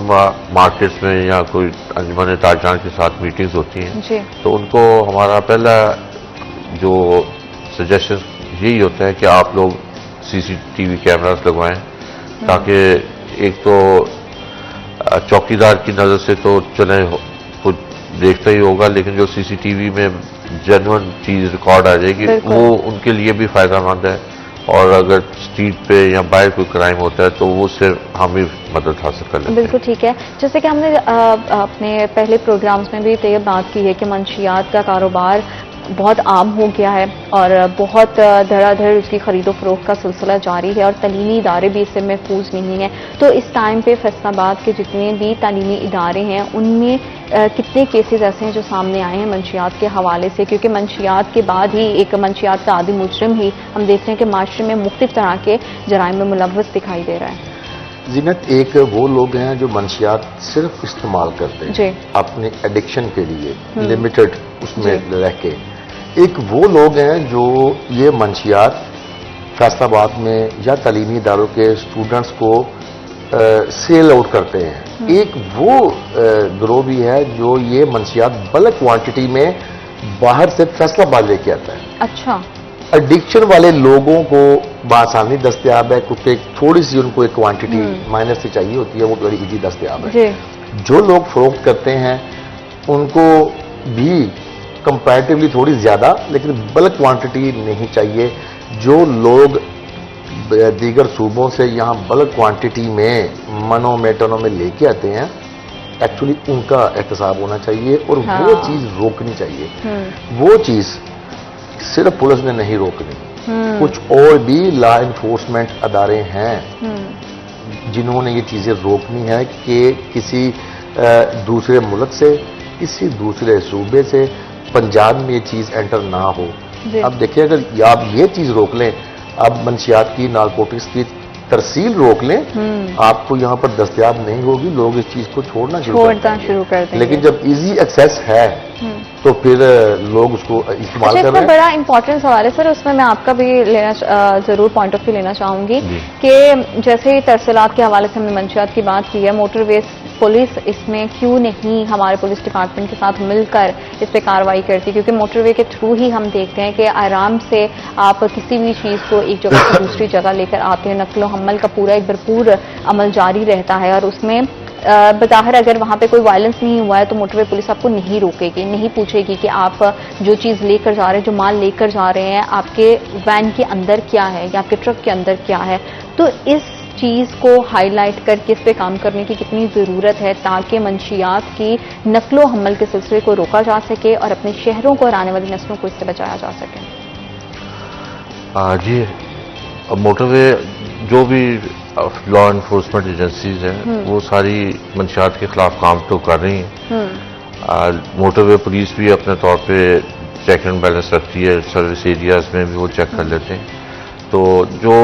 मार्केट्स में या कोई अंजुमन ताजरान के साथ मीटिंग्स होती हैं तो उनको हमारा पहला जो सजेशन यही होता है कि आप लोग CCTV कैमरास लगवाएं, ताकि एक तो चौकीदार की नज़र से तो चले कुछ देखता ही होगा, लेकिन जो CCTV में जेन्युइन चीज़ रिकॉर्ड आ जाएगी वो उनके लिए भी फ़ायदेमंद है। और अगर स्ट्रीट पे या बाहर कोई क्राइम होता है तो वो उससे हम भी मदद हासिल कर लेते हैं। बिल्कुल ठीक है। जैसे कि हमने अपने पहले प्रोग्राम्स में भी ये बात की है कि मंशियात का कारोबार बहुत आम हो गया है और बहुत धड़ाधड़ उसकी खरीदो फरोख्त का सिलसिला जारी है और तालीमी इदारे भी इससे महफूज नहीं हैं। तो इस टाइम पे फैसलाबाद के जितने भी तालीमी इदारे हैं उनमें कितने केसेस ऐसे हैं जो सामने आए हैं मंशियात के हवाले से? क्योंकि मंशियात के बाद ही एक मंशियात का आदि मुजरिम ही हम देखते हैं कि माशरे में मुख्तलिफ तरह के जराइम में मुलव्वस दिखाई दे रहा है। जीनत, एक वो लोग हैं जो मंशियात सिर्फ इस्तेमाल करते हैं अपने एडिक्शन के लिए, लिमिटेड उसमें रह के। एक वो लोग हैं जो ये मंशियात फैसलाबाद में या तालीमी इदारों के स्टूडेंट्स को सेल आउट करते हैं। एक वो ग्रोह भी है जो ये मंशियात बल्क क्वांटिटी में बाहर से फैसलाबाद लेके आता है। अच्छा। एडिक्शन वाले लोगों को बआसानी दस्तयाब है, क्योंकि थोड़ी सी उनको एक क्वांटिटी माइनस से चाहिए होती है, वो बड़ी इजी दस्तयाब है। जो लोग फरोख्त करते हैं उनको भी कंपैरेटिवली थोड़ी ज्यादा, लेकिन बल्क क्वांटिटी नहीं चाहिए। जो लोग दीगर सूबों से यहाँ बल्क क्वांटिटी में मनों में टनों में लेके आते हैं, एक्चुअली उनका एहतसाब होना चाहिए और वो चीज रोकनी चाहिए। वो चीज सिर्फ पुलिस ने नहीं रोकनी, कुछ और भी लॉ इन्फोर्समेंट अदारे हैं जिन्होंने ये चीजें रोकनी है कि किसी दूसरे मुल्क से, किसी दूसरे सूबे से पंजाब में ये चीज एंटर ना हो। अब देखिए, अगर आप ये चीज रोक लें, अब मंशियात की, नारकोटिक्स की तरसील रोक लें, आपको यहाँ पर दस्तयाब नहीं होगी, लोग इस चीज को छोड़ना शुरू कर देंगे। लेकिन जब इजी एक्सेस है तो फिर लोग उसको इस्तेमाल अच्छा, कर इसका रहे हैं। बड़ा इंपॉर्टेंट सवाल है सर, उसमें मैं आपका भी जरूर पॉइंट ऑफ व्यू लेना चाहूंगी जी। कि जैसे तरसलात के हवाले से हमने मंशियात की बात की है, मोटरवे पुलिस इसमें क्यों नहीं हमारे पुलिस डिपार्टमेंट के साथ मिलकर इस पे कार्रवाई करती, क्योंकि मोटरवे के थ्रू ही हम देखते हैं कि आराम से आप किसी भी चीज़ को एक जगह से दूसरी जगह लेकर आते हैं, नकलो हमल का पूरा एक भरपूर अमल जारी रहता है, और उसमें बज़ाहिर अगर वहाँ पे कोई वायलेंस नहीं हुआ है तो मोटरवे पुलिस आपको नहीं रोकेगी, नहीं पूछेगी कि आप जो चीज़ लेकर जा रहे हैं, जो माल लेकर जा रहे हैं, आपके वैन के अंदर क्या है या आपके ट्रक के अंदर क्या है। तो इस चीज़ को हाईलाइट करके इस पे काम करने की कितनी ज़रूरत है ताकि मंशियात की नकलो हमल के सिलसिले को रोका जा सके और अपने शहरों को और आने वाली नस्लों को इससे बचाया जा सके। जी, अब मोटरवे जो भी लॉ इन्फोर्समेंट एजेंसीज हैं वो सारी मंशियात के खिलाफ काम तो कर रही हैं। मोटरवे पुलिस भी अपने तौर पे चेक एंड बैलेंस रखती है, सर्विस एरियाज में भी वो चेक कर लेते हैं। तो जो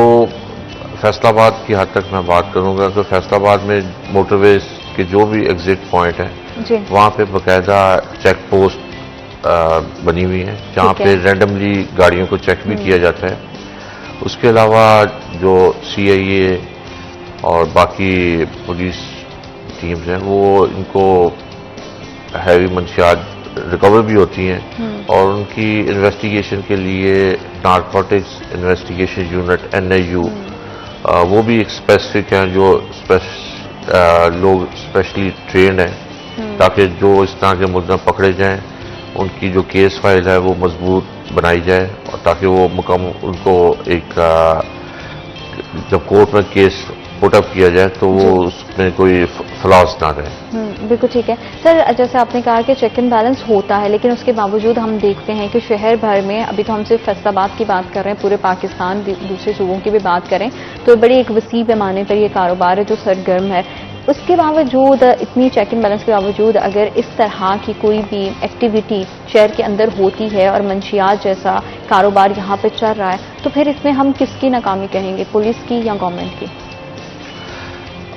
फैसलाबाद की हद तक मैं बात करूंगा तो फैसलाबाद में मोटरवे के जो भी एग्जिट पॉइंट हैं वहाँ पे बाकायदा चेक पोस्ट बनी हुई है जहाँ पे रैंडमली गाड़ियों को चेक भी किया जाता है। उसके अलावा जो CIA और बाकी पुलिस टीम्स हैं वो इनको हैवी मंशियात रिकवर भी होती हैं और उनकी इन्वेस्टिगेशन के लिए नारकोटिक्स इन्वेस्टिगेशन यूनिट NIU वो भी एक स्पेसिफिक है जो लोग स्पेशली ट्रेंड हैं ताकि जो इस तरह के मुद्दे पकड़े जाएं उनकी जो केस फाइल है वो मजबूत बनाई जाए और ताकि वो मुकम्मल उनको एक जब कोर्ट में केस पुटअप किया जाए तो वो उसमें कोई फ्लॉज ना रहे। बिल्कुल ठीक है सर, जैसे आपने कहा कि चेक एंड बैलेंस होता है लेकिन उसके बावजूद हम देखते हैं कि शहर भर में, अभी तो हम सिर्फ फैसलाबाद की बात कर रहे हैं, पूरे पाकिस्तान दूसरे सूबों की भी बात करें तो बड़ी एक वसी पैमाने पर ये कारोबार है जो सरगर्म है। उसके बावजूद, इतनी चेक एंड बैलेंस के बावजूद अगर इस तरह की कोई भी एक्टिविटी शहर के अंदर होती है और मंशियात जैसा कारोबार यहाँ पे चल रहा है तो फिर इसमें हम किसकी नाकामी कहेंगे, पुलिस की या गवर्नमेंट की?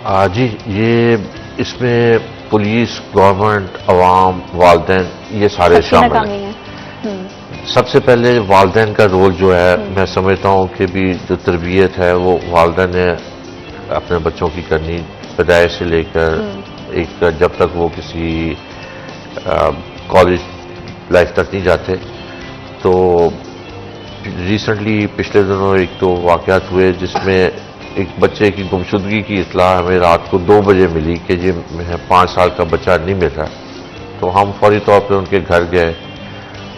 जी, ये इसमें पुलिस, गवर्नमेंट, अवाम, वालदैन ये सारे शामिल हैं। सबसे पहले वालदैन का रोल जो है मैं समझता हूँ कि भी जो तरबियत है वो वालदैन ने अपने बच्चों की करनी, पैदाइश से लेकर एक जब तक वो किसी कॉलेज लाइफ तक नहीं जाते। तो रिसेंटली पिछले दिनों एक तो वाक़यात हुए जिसमें एक बच्चे की गुमशुदगी की इत्तला हमें रात को 2 बजे मिली कि जी 5 साल का बच्चा नहीं मिल रहा। तो हम फौरी तौर पे उनके घर गए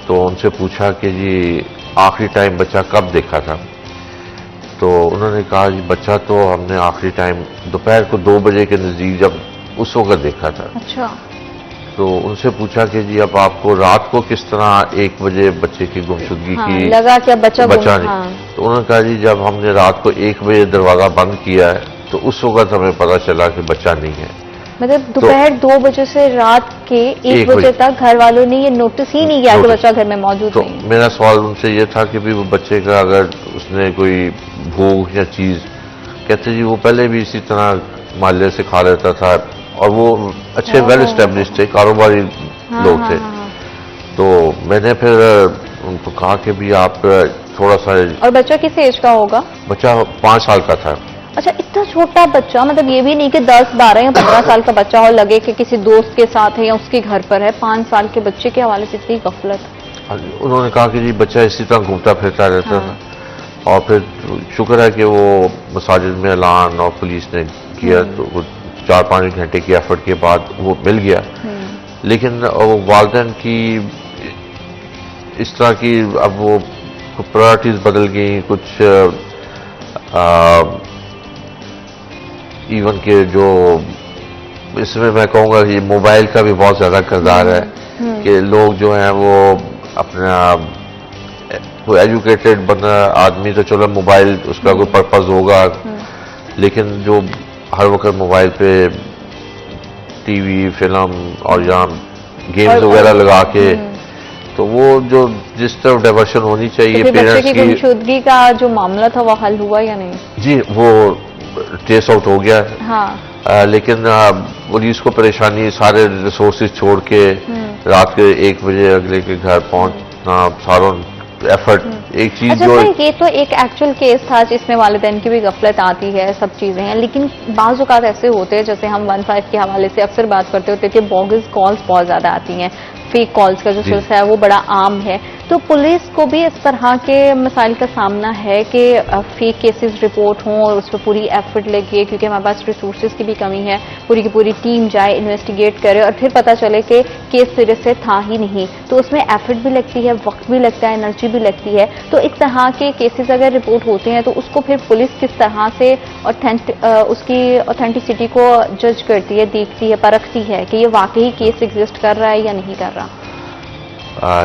तो उनसे पूछा कि जी आखिरी टाइम बच्चा कब देखा था। तो उन्होंने कहा जी बच्चा तो हमने आखिरी टाइम दोपहर को 2 बजे के नज़दीक जब उस वक्त देखा था। अच्छा। तो उनसे पूछा कि जी अब आपको रात को किस तरह 1 बजे बच्चे की गुमशुदगी की लगा कि बच्चा नहीं। तो उन्होंने कहा जी जब हमने रात को 1 बजे दरवाजा बंद किया है तो उस वक्त हमें पता चला कि बच्चा नहीं है। मतलब दोपहर 2 बजे से रात के 1 बजे तक घर वालों ने ये नोटिस ही नहीं किया कि बच्चा घर में मौजूद तो नहीं है। मेरा सवाल उनसे ये था कि भी वो बच्चे का अगर उसने कोई भूख या चीज, कहते जी वो पहले भी इसी तरह मोहल्ले से खा लेता था और वो अच्छे वेल एस्टेब्लिश्ड थे, कारोबारी लोग थे। तो मैंने फिर उनको कहा कि भी आप थोड़ा सा। और बच्चा किस एज का होगा? बच्चा 5 साल का था। अच्छा, इतना छोटा बच्चा, मतलब ये भी नहीं कि 10, 12 या 15 साल का बच्चा हो, लगे कि किसी दोस्त के साथ है या उसके घर पर है। 5 साल के बच्चे के हवाले से इतनी गफलत। उन्होंने कहा कि जी बच्चा इसी तरह घूमता फिरता रहता था। और फिर शुक्र है कि वो मसाजिद में ऐलान और पुलिस ने किया तो वो 4-5 घंटे की एफर्ट के बाद वो मिल गया। लेकिन वालदैन की इस तरह की अब वो प्रायोरिटीज बदल गई। कुछ इवन के जो इसमें मैं कहूँगा कि मोबाइल का भी बहुत ज़्यादा किरदार है कि लोग जो हैं वो अपना कोई एजुकेटेड बंदा आदमी तो चलो मोबाइल उसका कोई पर्पज़ होगा, लेकिन जो हर वक्त मोबाइल पे टीवी, फिल्म और यहाँ गेम्स वगैरह लगा के, तो वो जो जिस तरफ डाइवर्शन होनी चाहिए पेरेंट्स की। गुमशुदगी का जो मामला था वो हल हुआ या नहीं? जी, वो ट्रेस आउट हो गया है। हाँ। लेकिन पुलिस को परेशानी, सारे रिसोर्सेज छोड़ के रात के 1 बजे अगले के घर पहुंचना, सारों एफर्ट एक चीज अच्छा जो सर, ये तो एक एक्चुअल केस था जिसमें वालिदैन की भी गफलत आती है, सब चीजें हैं, लेकिन बाज़ औक़ात ऐसे होते हैं, जैसे हम 15 के हवाले से अक्सर बात करते होते हैं कि बोगस कॉल्स बहुत ज्यादा आती हैं, फेक कॉल्स का जो सिलसिला है वो बड़ा आम है। तो पुलिस को भी इस तरह के मसाइल का सामना है कि फेक केसेस रिपोर्ट हों और उस पर पूरी एफर्ट लगे, क्योंकि हमारे पास रिसोर्सेज की भी कमी है, पूरी की पूरी टीम जाए, इन्वेस्टिगेट करे और फिर पता चले कि केस सिरे से था ही नहीं, तो उसमें एफर्ट भी लगती है, वक्त भी लगता है, एनर्जी भी लगती है। तो इस तरह के केसेस अगर रिपोर्ट होते हैं तो उसको फिर पुलिस किस तरह से उसकी ऑथेंटिसिटी को जज करती है, देखती है, परखती है कि ये वाकई केस एग्जिस्ट कर रहा है या नहीं कर रहा?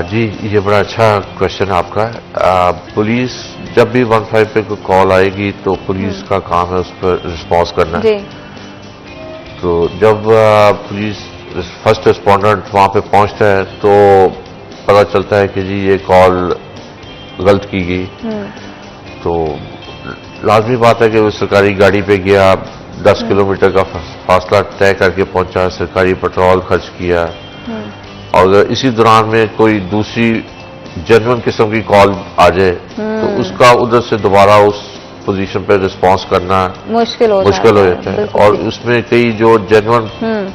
जी, ये बड़ा अच्छा क्वेश्चन है आपका। पुलिस जब भी 15 पे कोई कॉल आएगी तो पुलिस का काम है उस पर रिस्पॉन्स करना। जी। तो जब पुलिस फर्स्ट रिस्पॉन्डेंट वहां पे पहुंचता है तो पता चलता है कि जी ये कॉल गलत की गई, तो लाजमी बात है कि वो सरकारी गाड़ी पे गया, 10 किलोमीटर का फासला तय करके पहुंचा, सरकारी पेट्रोल खर्च किया, और अगर इसी दौरान में कोई दूसरी जेन्युइन किस्म की कॉल आ जाए तो उसका उधर से दोबारा उस पोजीशन पे रिस्पांस करना मुश्किल हो जाता है। और उसमें कई जो जेन्युइन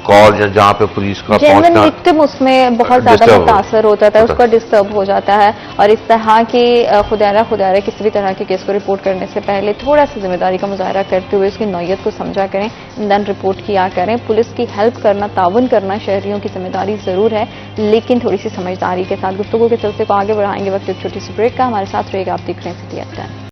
कॉल या जहाँ पे पुलिस का पहुंचना, विक्टिम उसमें बहुत ज्यादा मुतासर हो जाता है, उसका डिस्टर्ब हो जाता है। और इस तरह के खुदारा किसी भी तरह के केस को रिपोर्ट करने से पहले थोड़ा सा जिम्मेदारी का मुजाहरा करते हुए उसकी नौयत को समझा करें, देन रिपोर्ट किया करें। पुलिस की हेल्प करना, ताउन करना शहरियों की जिम्मेदारी जरूर है, लेकिन थोड़ी सी समझदारी के साथ। गुफ्तगू के सिलसिले को आगे बढ़ाएंगे वक्त एक छोटी सी ब्रेक का। हमारे साथ रहेगा, आप देख रहे हैं city at 10।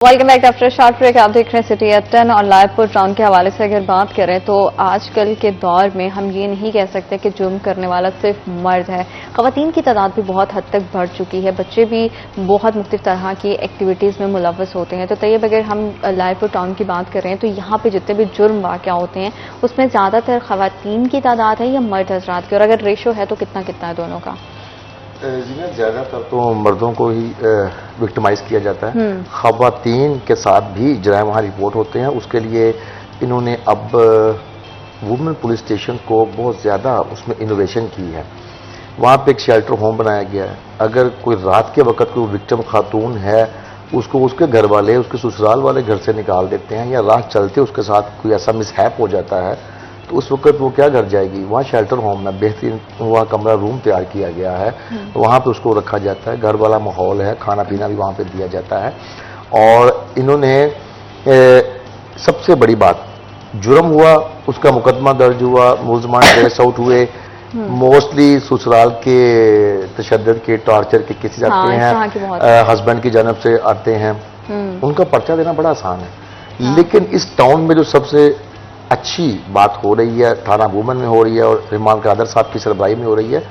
Welcome back after short break. आप देख रहे हैं सिटी एट 10 और लायरपुर टाउन के हवाले से अगर बात करें तो आजकल के दौर में हम ये नहीं कह सकते कि जुर्म करने वाला सिर्फ मर्द है, खवातीन की तादाद भी बहुत हद तक बढ़ चुकी है, बच्चे भी बहुत मुख्तलिफ तरह की एक्टिविटीज़ में मुलव्वस होते हैं। तो तैयब अगर हम लायरपुर टाउन की बात करें तो यहाँ पे जितने भी जुर्म वाक़या होते हैं उसमें ज़्यादातर खवातीन की तादाद है या मर्द हजरात की, और अगर रेशो है तो कितना कितना है दोनों का? ज्यादातर तो मर्दों को ही विक्टिमाइज किया जाता है, खवातीन के साथ भी जराइम वहाँ रिपोर्ट होते हैं। उसके लिए इन्होंने अब वुमेन पुलिस स्टेशन को बहुत ज़्यादा उसमें इनोवेशन की है। वहाँ पे एक शेल्टर होम बनाया गया है। अगर कोई रात के वक्त कोई विक्टिम खातून है, उसको उसके घर वाले, उसके ससुराल वाले घर से निकाल देते हैं, या रात चलते उसके साथ कोई ऐसा मिसहैप हो जाता है, तो उस वक्त वो क्या घर जाएगी? वहाँ शेल्टर होम में बेहतरीन वहाँ कमरा रूम तैयार किया गया है, वहाँ पे उसको रखा जाता है, घर वाला माहौल है, खाना पीना भी वहाँ पे दिया जाता है। और इन्होंने सबसे बड़ी बात, जुर्म हुआ, उसका मुकदमा दर्ज हुआ, मुलजमान ट्रेस आउट हुए, मोस्टली ससुराल के तशद्दुद के, टॉर्चर के केसेस आते हैं, हस्बैंड की जानब से आते हैं, उनका पर्चा देना बड़ा आसान है। लेकिन इस टाउन में जो सबसे अच्छी बात हो रही है, थाना वुमेन में हो रही है और रिमांड कादर साहब की सरबराही में हो रही है,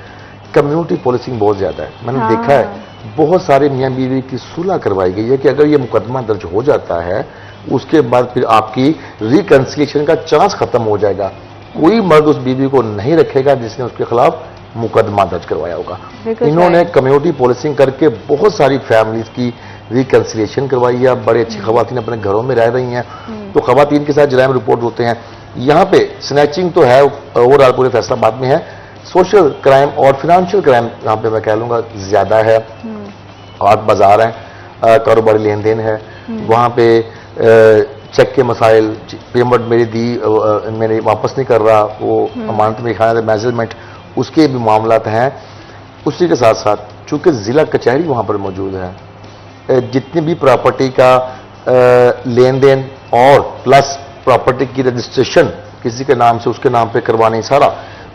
कम्युनिटी पुलिसिंग बहुत ज्यादा है। मैंने देखा है बहुत सारे मियां बीवी की सुलह करवाई गई है कि अगर ये मुकदमा दर्ज हो जाता है उसके बाद फिर आपकी रिकंसिलिएशन का चांस खत्म हो जाएगा। कोई मर्द उस बीवी को नहीं रखेगा जिसने उसके खिलाफ मुकदमा दर्ज करवाया होगा। इन्होंने कम्युनिटी पुलिसिंग करके बहुत सारी फैमिलीज की रिकंसिलिएशन करवाई है। बड़े अच्छी खवातीन अपने घरों में रह रही हैं, तो खवातीन के साथ जराइम रिपोर्ट होते हैं। यहाँ पे स्नैचिंग तो है, ओवरऑल पूरे फैसलाबाद में है, सोशल क्राइम और फिनेंशियल क्राइम यहाँ पे मैं कह लूँगा ज्यादा है। आठ बाजार हैं, कारोबारी लेन देन है, वहाँ पे चेक के मसाइल, पेमेंट मेरी दी मैंने वापस नहीं कर रहा, वो अमानत में खाना मेजरमेंट, उसके भी मामलात हैं। उसी के साथ साथ चूंकि जिला कचहरी वहाँ पर मौजूद है, जितनी भी प्रॉपर्टी का लेन देन और प्लस प्रॉपर्टी की रजिस्ट्रेशन किसी के नाम से उसके नाम पे करवाने, सारा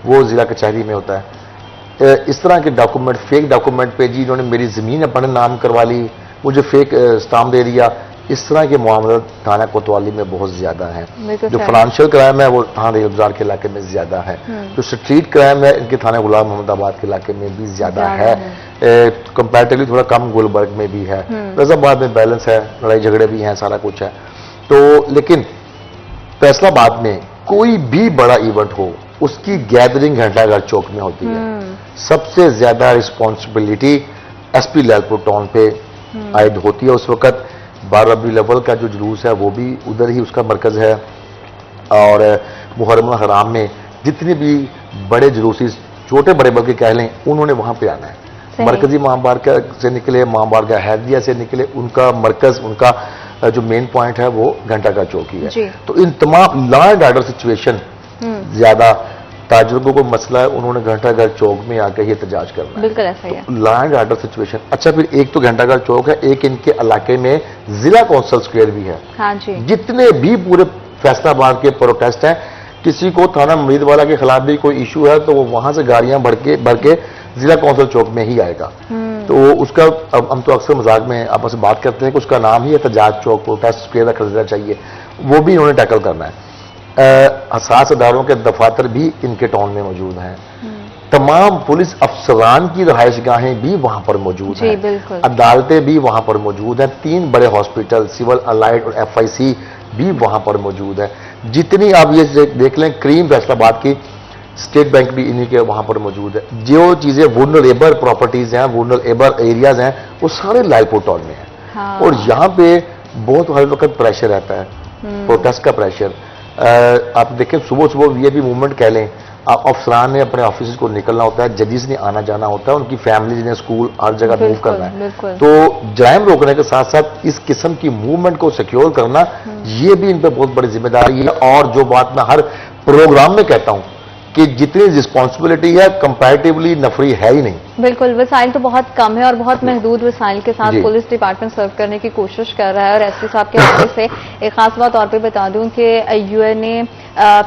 वो जिला कचहरी में होता है। इस तरह के डॉक्यूमेंट, फेक डॉक्यूमेंट पे जी इन्होंने मेरी ज़मीन अपने नाम करवा ली, मुझे फेक स्टाम्प दे दिया, इस तरह के मामले थाना कोतवाली में बहुत ज्यादा है। जो फाइनेंशियल क्राइम है वो थाना रेलबाजार के इलाके में ज्यादा है। जो स्ट्रीट क्राइम है इनके थाना गुलाम मोहम्मदाबाद के इलाके में भी ज्यादा है, कंपैरेटिवली थोड़ा कम गुलबर्ग में भी है, फैसलाबाद में बैलेंस है, लड़ाई झगड़े भी हैं, सारा कुछ है। तो लेकिन फैसलाबाद में कोई भी बड़ा इवेंट हो उसकी गैदरिंग घंटाघर चौक में होती है। सबसे ज्यादा रिस्पॉन्सिबिलिटी एसपी लालपुर टाउन पे आयद होती है। उस वक्त 12 रबीउल अव्वल का जो जुलूस है वो भी उधर ही उसका मरकज है, और मुहर्रम हराम में जितने भी बड़े जुलूसी, छोटे बड़े बल्कि कह लें, उन्होंने वहां पे आना है। मरकजी मां बारका से निकले, मां बारका हैदिया से निकले, उनका मरकज, उनका जो मेन पॉइंट है वो घंटा का चौक ही है। तो इन तमाम लॉ एंड ऑर्डर सिचुएशन, ज्यादा ताजुर्गों को मसला है, उन्होंने घंटा घर चौक में आकर ही एहतजाज करना है। बिल्कुल ऐसा ही है। Law and order situation. अच्छा, फिर एक तो घंटा घर चौक है, एक इनके इलाके में जिला कौंसल स्क्वायर भी है। हाँ जी। जितने भी पूरे फैसलाबाद के प्रोटेस्ट हैं, किसी को थाना मुरीदवाला के खिलाफ भी कोई इशू है तो वो वहां से गाड़ियां भर के जिला कौंसल चौक में ही आएगा। तो उसका हम तो अक्सर मजाक में आपस में बात करते हैं कि उसका नाम ही एहतजाज चौक, प्रोटेस्ट स्क्वायर रख देना चाहिए। वो भी इन्होंने टैकल करना है। हसास अदारों के दफातर भी इनके टाउन में मौजूद हैं। तमाम पुलिस अफसरान की रहायशगाहें भी वहां पर मौजूद हैं। अदालतें भी वहां पर मौजूद हैं। 3 बड़े हॉस्पिटल, सिविल, अलाइड और FIC भी वहां पर मौजूद है। जितनी आप ये देख लें, क्रीम फैसलाबाद की स्टेट बैंक भी इन्हीं के वहां पर मौजूद है। जो चीजें वुलनरेबल प्रॉपर्टीज हैं, वुलनरेबल एरियाज हैं, वो सारे लालपुर टाउन में हैं। हाँ। और यहाँ पे बहुत हर वक्त प्रेशर रहता है, प्रोटेस्ट का प्रेशर। आप देखें, सुबह सुबह VIP मूवमेंट कह लें, अफसरान ने अपने ऑफिस को निकलना होता है, जजेस ने आना जाना होता है, उनकी फैमिली ने स्कूल हर जगह मूव करना है। तो जराइम रोकने के साथ साथ इस किस्म की मूवमेंट को सिक्योर करना, ये भी इन पर बहुत बड़ी जिम्मेदारी है। और जो बात मैं हर प्रोग्राम में कहता हूं कि जितनी रिस्पॉन्सिबिलिटी है कंपैरेटिवली नफरी है ही नहीं। बिल्कुल, वसाइल तो बहुत कम है और बहुत महदूद वसाइल के साथ पुलिस डिपार्टमेंट सर्व करने की कोशिश कर रहा है। और SP साहब के हवाले से एक खास बात और पे बता दूं कि UN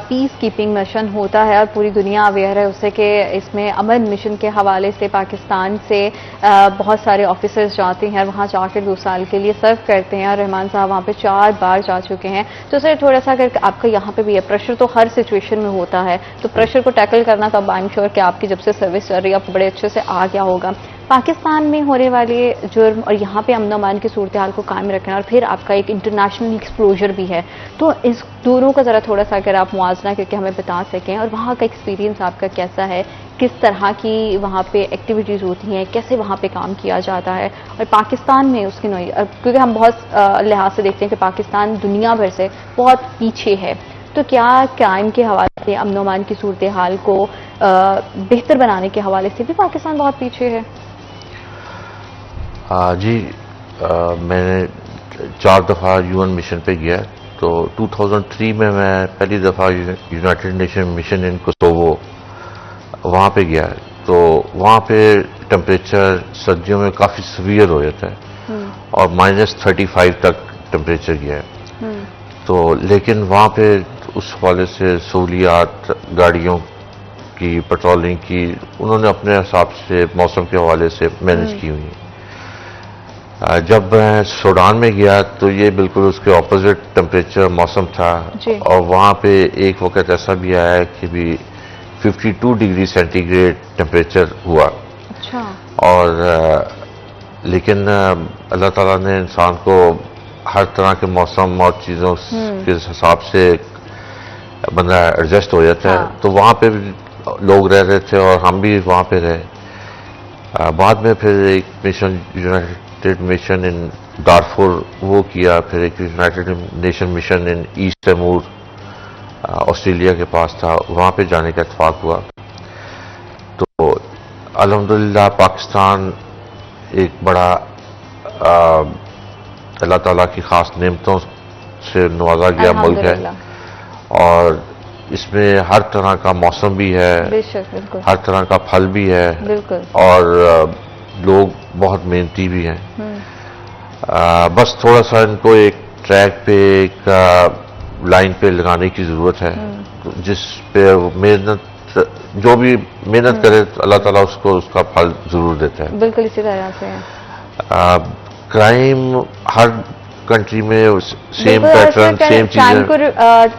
पीस कीपिंग मिशन होता है और पूरी दुनिया अवेयर है उससे कि इसमें अमन मिशन के हवाले से पाकिस्तान से बहुत सारे ऑफिसर्स जाते हैं और वहाँ जाकर 2 साल के लिए सर्व करते हैं। और रहमान साहब वहाँ पे 4 बार जा चुके हैं। तो सर थोड़ा सा अगर आपका यहाँ पे भी है, प्रेशर तो हर सिचुएशन में होता है, तो प्रेशर को टैकल करना तो आई एम श्योर कि आपकी जब से सर्विस चल रही है आपको बड़े अच्छे से आ गया होगा। पाकिस्तान में होने वाले जुर्म और यहाँ पे अमन अमान की सूरत हाल को कायम रखना, और फिर आपका एक इंटरनेशनल एक्सप्लोजर भी है, तो इस दोनों का जरा थोड़ा सा अगर आप मुआवजा करके हमें बता सकें, और वहाँ का एक्सपीरियंस आपका कैसा है, किस तरह की वहाँ पे एक्टिविटीज़ होती हैं, कैसे वहाँ पे काम किया जाता है, और पाकिस्तान में उसकी नई, क्योंकि हम बहुत लिहाज से देखते हैं कि पाकिस्तान दुनिया भर से बहुत पीछे है, तो क्या क्राइम के हवाले से, अमन अमान की सूरत हाल को बेहतर बनाने के हवाले से भी पाकिस्तान बहुत पीछे है? जी, मैंने 4 दफ़ा UN मिशन पे गया। तो 2003 में मैं पहली दफ़ा United nation mission in Kosovo वहाँ पे गया। तो वहाँ पे टेम्परेचर सर्दियों में काफ़ी सीवियर हो जाता है और -35 तक टेम्परेचर गया है। तो लेकिन वहाँ पे उस हवाले से सहूलियात, गाड़ियों की पेट्रोलिंग की उन्होंने अपने हिसाब से मौसम के हवाले से मैनेज की हुई है। जब मैं सूडान में गया तो ये बिल्कुल उसके ऑपोजिट टेम्परेचर मौसम था, और वहाँ पे एक वक्त ऐसा भी आया कि भी 52 डिग्री सेंटीग्रेड टेम्परेचर हुआ। अच्छा। और लेकिन अल्लाह ताला ने इंसान को हर तरह के मौसम और चीज़ों के हिसाब से बंदा एडजस्ट हो जाता है। तो वहाँ पे भी लोग रह रहे थे और हम भी वहाँ पे रहे। बाद में फिर एक mission, United mission in Darfur वो किया, फिर एक United nation mission in east Taimur Australia के पास था, वहाँ पे जाने का इत्तेफाक हुआ। तो अल्हम्दुलिल्लाह पाकिस्तान एक बड़ा अल्लाह ताला की खास नेमतों से नवाजा गया मुल्क है, और इसमें हर तरह का मौसम भी है, हर तरह का फल भी है, और लोग बहुत मेहनती भी हैं। बस थोड़ा सा इनको एक ट्रैक पे, एक लाइन पे लगाने की जरूरत है, जिस पे मेहनत, जो भी मेहनत करे अल्लाह ताला उसको उसका फल जरूर देता है। बिल्कुल इसी तरह से है। क्राइम हर कंट्री में सेम पैटर्न, सेम चीजें। क्राइम को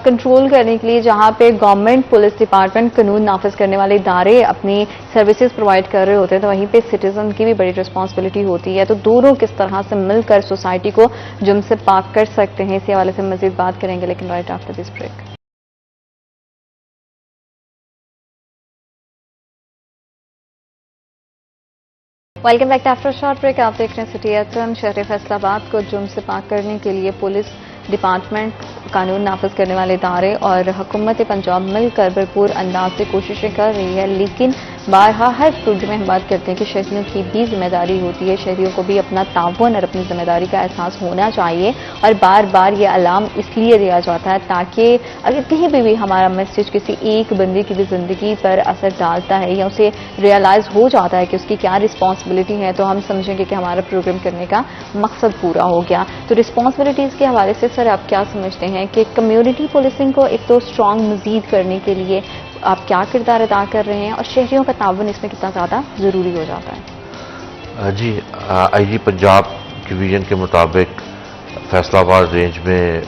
कंट्रोल करने के लिए जहां पे गवर्नमेंट, पुलिस डिपार्टमेंट, कानून नाफिज करने वाले इदारे अपनी सर्विसेज प्रोवाइड कर रहे होते हैं, तो वहीं पे सिटीजन की भी बड़ी रिस्पांसिबिलिटी होती है। तो दोनों किस तरह से मिलकर सोसाइटी को जुर्म से पाक कर सकते हैं, इसी हवाले से मजीद बात करेंगे, लेकिन right after this break. Welcome back after short break. आप देख रहे हैं सिटी एफएम। शहर फैसलाबाद को जुर्म से पाक करने के लिए पुलिस डिपार्टमेंट, कानून नाफिज करने वाले इदारे और हुकूमत पंजाब मिलकर भरपूर अंदाज से कोशिशें कर रही है, लेकिन बारहा हर प्रोग्राम में हम बात करते हैं कि शहरियों की भी जिम्मेदारी होती है। शहरियों को भी अपना ताउन और अपनी जिम्मेदारी का एहसास होना चाहिए और बार बार ये अलार्म इसलिए दिया जाता है ताकि अगर कहीं भी हमारा मैसेज किसी एक बंदे की भी जिंदगी पर असर डालता है या उसे रियलाइज हो जाता है कि उसकी क्या रिस्पॉन्सिबिलिटी है, तो हम समझेंगे कि हमारा प्रोग्राम करने का मकसद पूरा हो गया। तो रिस्पॉन्सिबिलिटीज के हवाले से सर आप क्या समझते हैं कि कम्युनिटी पुलिसिंग को एक तो स्ट्रांग मजीद करने के लिए आप क्या किरदार अदा कर रहे हैं और शहरियों का ताउन इसमें कितना ज़्यादा ज़रूरी हो जाता है? जी, आईजी पंजाब की विजन के मुताबिक फैसलाबाद रेंज में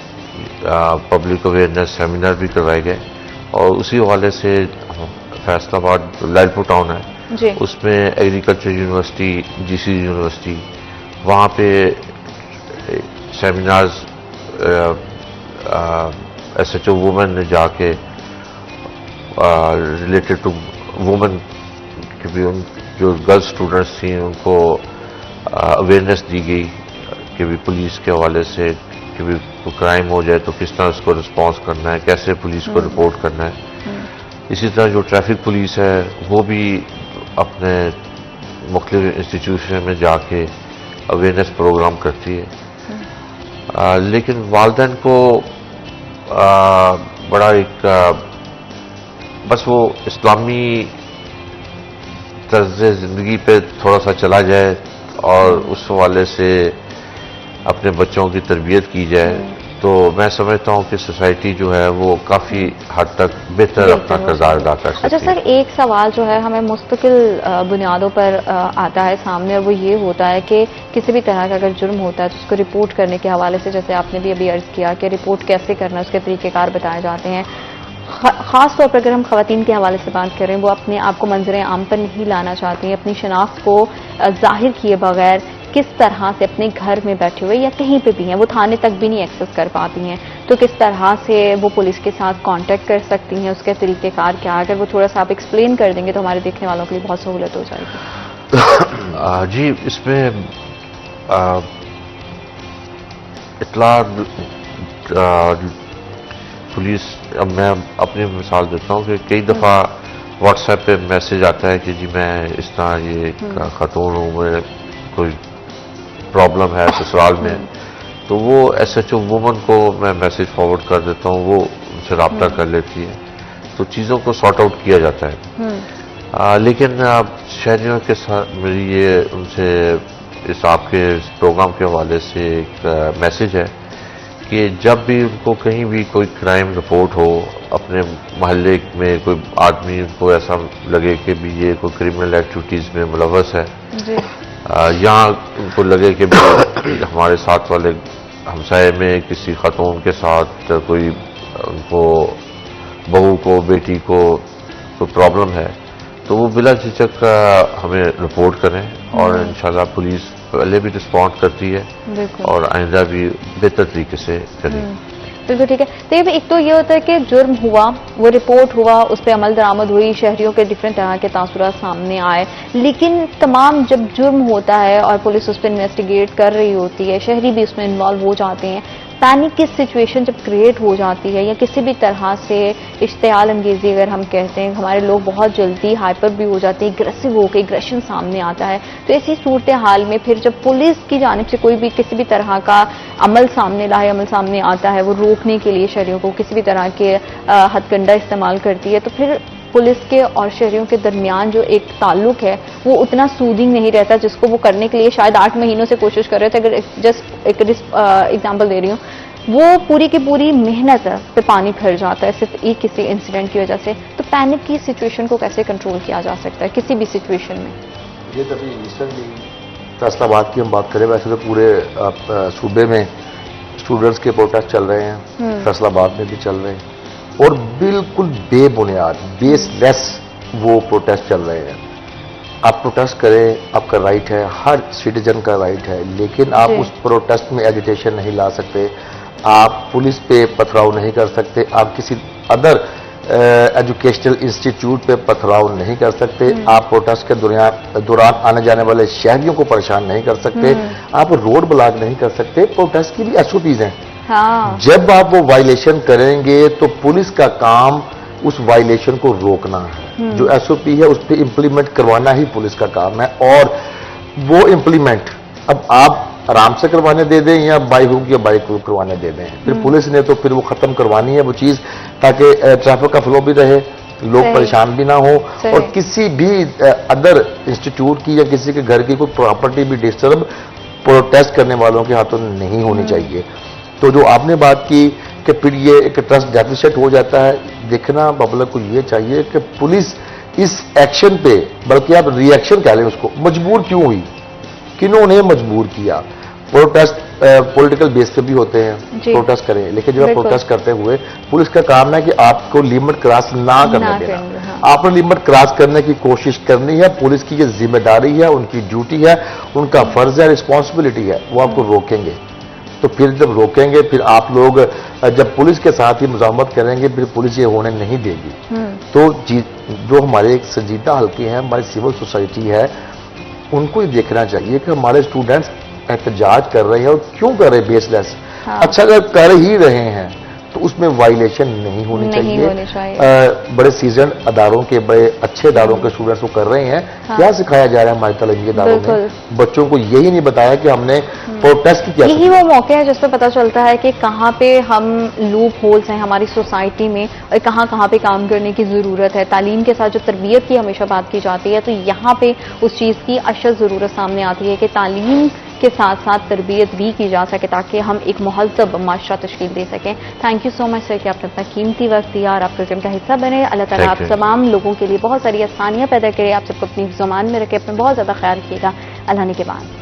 पब्लिक अवेयरनेस सेमिनार भी करवाए गए और उसी हवाले से फैसलाबाद लालपुर टाउन है, उसमें एग्रीकल्चर यूनिवर्सिटी, जीसी यूनिवर्सिटी, वहाँ पे सेमिनार्स एसएचओ वुमेन ने जाके रिलेटेड टू वुमेन के भी उन जो गर्ल्स स्टूडेंट्स थी उनको अवेयरनेस दी गई कि भी पुलिस के हवाले से कि भी क्राइम हो जाए तो किस तरह उसको रिस्पॉन्स करना है, कैसे पुलिस को रिपोर्ट करना है। इसी तरह जो ट्रैफिक पुलिस है वो भी अपने मुख्तलिफ इंस्टीट्यूशन में जाके अवेयरनेस प्रोग्राम करती है। लेकिन वालिदैन को बड़ा एक बस वो इस्लामी तर्ज ज़िंदगी पे थोड़ा सा चला जाए और उस हवाले से अपने बच्चों की तरबियत की जाए, तो मैं समझता हूँ कि सोसाइटी जो है वो काफ़ी हद तक बेहतर अपना किरदार अदा कर सकती है। अच्छा सर, एक सवाल जो है हमें मुस्तकिल बुनियादों पर आता है सामने, और वो ये होता है कि किसी भी तरह का अगर जुर्म होता है तो उसको रिपोर्ट करने के हवाले से, जैसे आपने भी अभी अर्ज किया कि रिपोर्ट कैसे करना है उसके तरीक़ेकार बताए जाते हैं। ख़ास तौर पर अगर हम ख़वातीन के हवाले से बात करें, वो अपने आप को मंजर आम पर नहीं लाना चाहती हैं, अपनी शनाख्त को जाहिर किए बगैर किस तरह से अपने घर में बैठे हुए या कहीं पे भी हैं, वो थाने तक भी नहीं एक्सेस कर पाती हैं, तो किस तरह से वो पुलिस के साथ कांटेक्ट कर सकती हैं, उसके तरीक़ेकार क्या? अगर वो थोड़ा सा आप एक्सप्लेन कर देंगे तो हमारे देखने वालों के लिए बहुत सहूलत हो जाएगी। जी, इसमें इतला पुलिस, अब मैं अपनी मिसाल देता हूँ कि कई दफ़ा व्हाट्सएप पे मैसेज आता है कि जी मैं इस तरह ये खातून हूँ, मैं कोई प्रॉब्लम है ससुराल में, तो वो एसएचओ वुमन को मैं मैसेज फॉरवर्ड कर देता हूँ, वो उनसे रब्ता कर लेती है, तो चीज़ों को सॉर्ट आउट किया जाता है। लेकिन शहरियों के साथ मेरी ये उनसे इस आपके प्रोग्राम के हवाले से एक मैसेज है कि जब भी उनको कहीं भी कोई क्राइम रिपोर्ट हो, अपने मोहल्ले में कोई आदमी उनको ऐसा लगे कि भी ये कोई क्रिमिनल एक्टिविटीज़ में मुलव्वस है, या उनको लगे कि हमारे साथ वाले हमसाये में किसी खातून के साथ कोई उनको बहू को, बेटी को कोई प्रॉब्लम है, तो वो बिला झिझक हमें रिपोर्ट करें और इंशाल्लाह पुलिस पहले भी रिस्पॉन्ड करती है और आइंदा भी बेहतर तरीके से करेगी। बिल्कुल ठीक है। तो ये एक तो ये होता है कि जुर्म हुआ, वो रिपोर्ट हुआ, उस पर अमल दरामद हुई, शहरियों के डिफरेंट तरह के तासुरात सामने आए, लेकिन तमाम जब जुर्म होता है और पुलिस उस पर इन्वेस्टिगेट कर रही होती है, शहरी भी उसमें इन्वॉल्व हो जाते हैं, पैनिक की सिचुएशन जब क्रिएट हो जाती है या किसी भी तरह से इश्तियाल अंगेजी अगर हम कहते हैं, हमारे लोग बहुत जल्दी हाइपर भी हो जाते हैं, एग्रेसिव होकर एग्रेशन सामने आता है, तो ऐसी सूरत हाल में फिर जब पुलिस की जानिब से कोई भी किसी भी तरह का अमल सामने लाए, अमल सामने आता है, वो रोकने के लिए शहरियों को किसी भी तरह के हथकंडा इस्तेमाल करती है, तो फिर पुलिस के और शहरियों के दरमियान जो एक ताल्लुक है वो उतना सूदिंग नहीं रहता जिसको वो करने के लिए शायद 8 महीनों से कोशिश कर रहे थे। अगर जस्ट एक एग्जांपल दे रही हूँ, वो पूरी की पूरी मेहनत पे पानी फिर जाता है सिर्फ एक किसी इंसिडेंट की वजह से। तो पैनिक की सिचुएशन को कैसे कंट्रोल किया जा सकता है किसी भी सिचुएशन में? ये तो अभी रिसेंटली फैसलाबाद की हम बात करें, वैसे तो पूरे सूबे में स्टूडेंट्स के प्रोटेस्ट चल रहे हैं, फैसलाबाद में भी चल रहे हैं, और बिल्कुल बेबुनियाद, बेसलेस वो प्रोटेस्ट चल रहे हैं। आप प्रोटेस्ट करें, आपका राइट है, हर सिटीजन का राइट है, लेकिन आप उस प्रोटेस्ट में एजिटेशन नहीं ला सकते, आप पुलिस पे पथराव नहीं कर सकते, आप किसी अदर एजुकेशनल इंस्टीट्यूट पे पथराव नहीं कर सकते, आप प्रोटेस्ट के दौरान आने जाने वाले शहरियों को परेशान नहीं कर सकते, आप रोड ब्लॉक नहीं कर सकते। प्रोटेस्ट की भी एसओपीज हैं। हाँ। जब आप वो वायलेशन करेंगे तो पुलिस का काम उस वायलेशन को रोकना है। जो एसओपी है उस पर इंप्लीमेंट करवाना ही पुलिस का काम है, और वो इंप्लीमेंट अब आप आराम से करवाने दे दें या बाई हुक या बाइक हुक करवाने दे दें, फिर पुलिस ने तो फिर वो खत्म करवानी है वो चीज, ताकि ट्रैफिक का फ्लो भी रहे, लोग परेशान भी ना हो, और किसी भी अदर इंस्टीट्यूट की या किसी के घर की कोई प्रॉपर्टी भी डिस्टर्ब प्रोटेस्ट करने वालों के हाथों नहीं होनी चाहिए। तो जो आपने बात की कि फिर ये एक ट्रस्ट डेफिसिट हो जाता है, देखना पब्लिक को ये चाहिए कि पुलिस इस एक्शन पे, बल्कि आप रिएक्शन कह लें उसको, मजबूर क्यों हुई, किन्होंने मजबूर किया। प्रोटेस्ट पॉलिटिकल बेस पे भी होते हैं, प्रोटेस्ट करें, लेकिन जब आप प्रोटेस्ट करते हुए पुलिस का काम है कि आपको लिमिट क्रॉस ना करने देना। हाँ। आपने लिमिट क्रॉस करने की कोशिश करनी है, पुलिस की ये जिम्मेदारी है, उनकी ड्यूटी है, उनका फर्ज है, रिस्पॉन्सिबिलिटी है, वो आपको रोकेंगे। तो फिर जब रोकेंगे, फिर आप लोग जब पुलिस के साथ ही मुजामत करेंगे, फिर पुलिस ये होने नहीं देगी। तो जो हमारे एक संजीदा हल्के हैं, हमारी सिविल सोसाइटी है, उनको ये देखना चाहिए कि हमारे स्टूडेंट्स एहतजाज कर रहे हैं और क्यों कर रहे हैं बेसलेस। हाँ। अच्छा, अगर कर ही रहे हैं तो उसमें वायलेशन नहीं होनी चाहिए। बड़े सीजन अदारों के, बड़े अच्छे अदारों के स्टूडेंट्स को कर रहे हैं। हाँ। क्या सिखाया जा रहा है हमारे तालीमी इदारों में? बच्चों को यही नहीं बताया कि हमने प्रोटेस्ट किया। यही वो मौके हैं जिस पे पता चलता है कि कहाँ पे हम लूप होल्स हैं हमारी सोसाइटी में और कहाँ पे काम करने की जरूरत है। तालीम के साथ जो तरबियत की हमेशा बात की जाती है, तो यहाँ पे उस चीज की अशद जरूरत सामने आती है कि तालीम के साथ साथ तरबियत भी की जा सके, ताकि हम एक महज़ब माशरा तश्कील दे सकें। Thank you so much sir कि आपने अपना कीमती वक्त दिया और आप प्रोग्राम का हिस्सा बने। अल्लाह ताला आप तमाम लोगों के लिए बहुत सारी आसानियां पैदा करे, आप सबको अपनी ज़ुबान में रखे, अपना बहुत ज़्यादा ख्याल रखिएगा। अल्लाह ने के बाद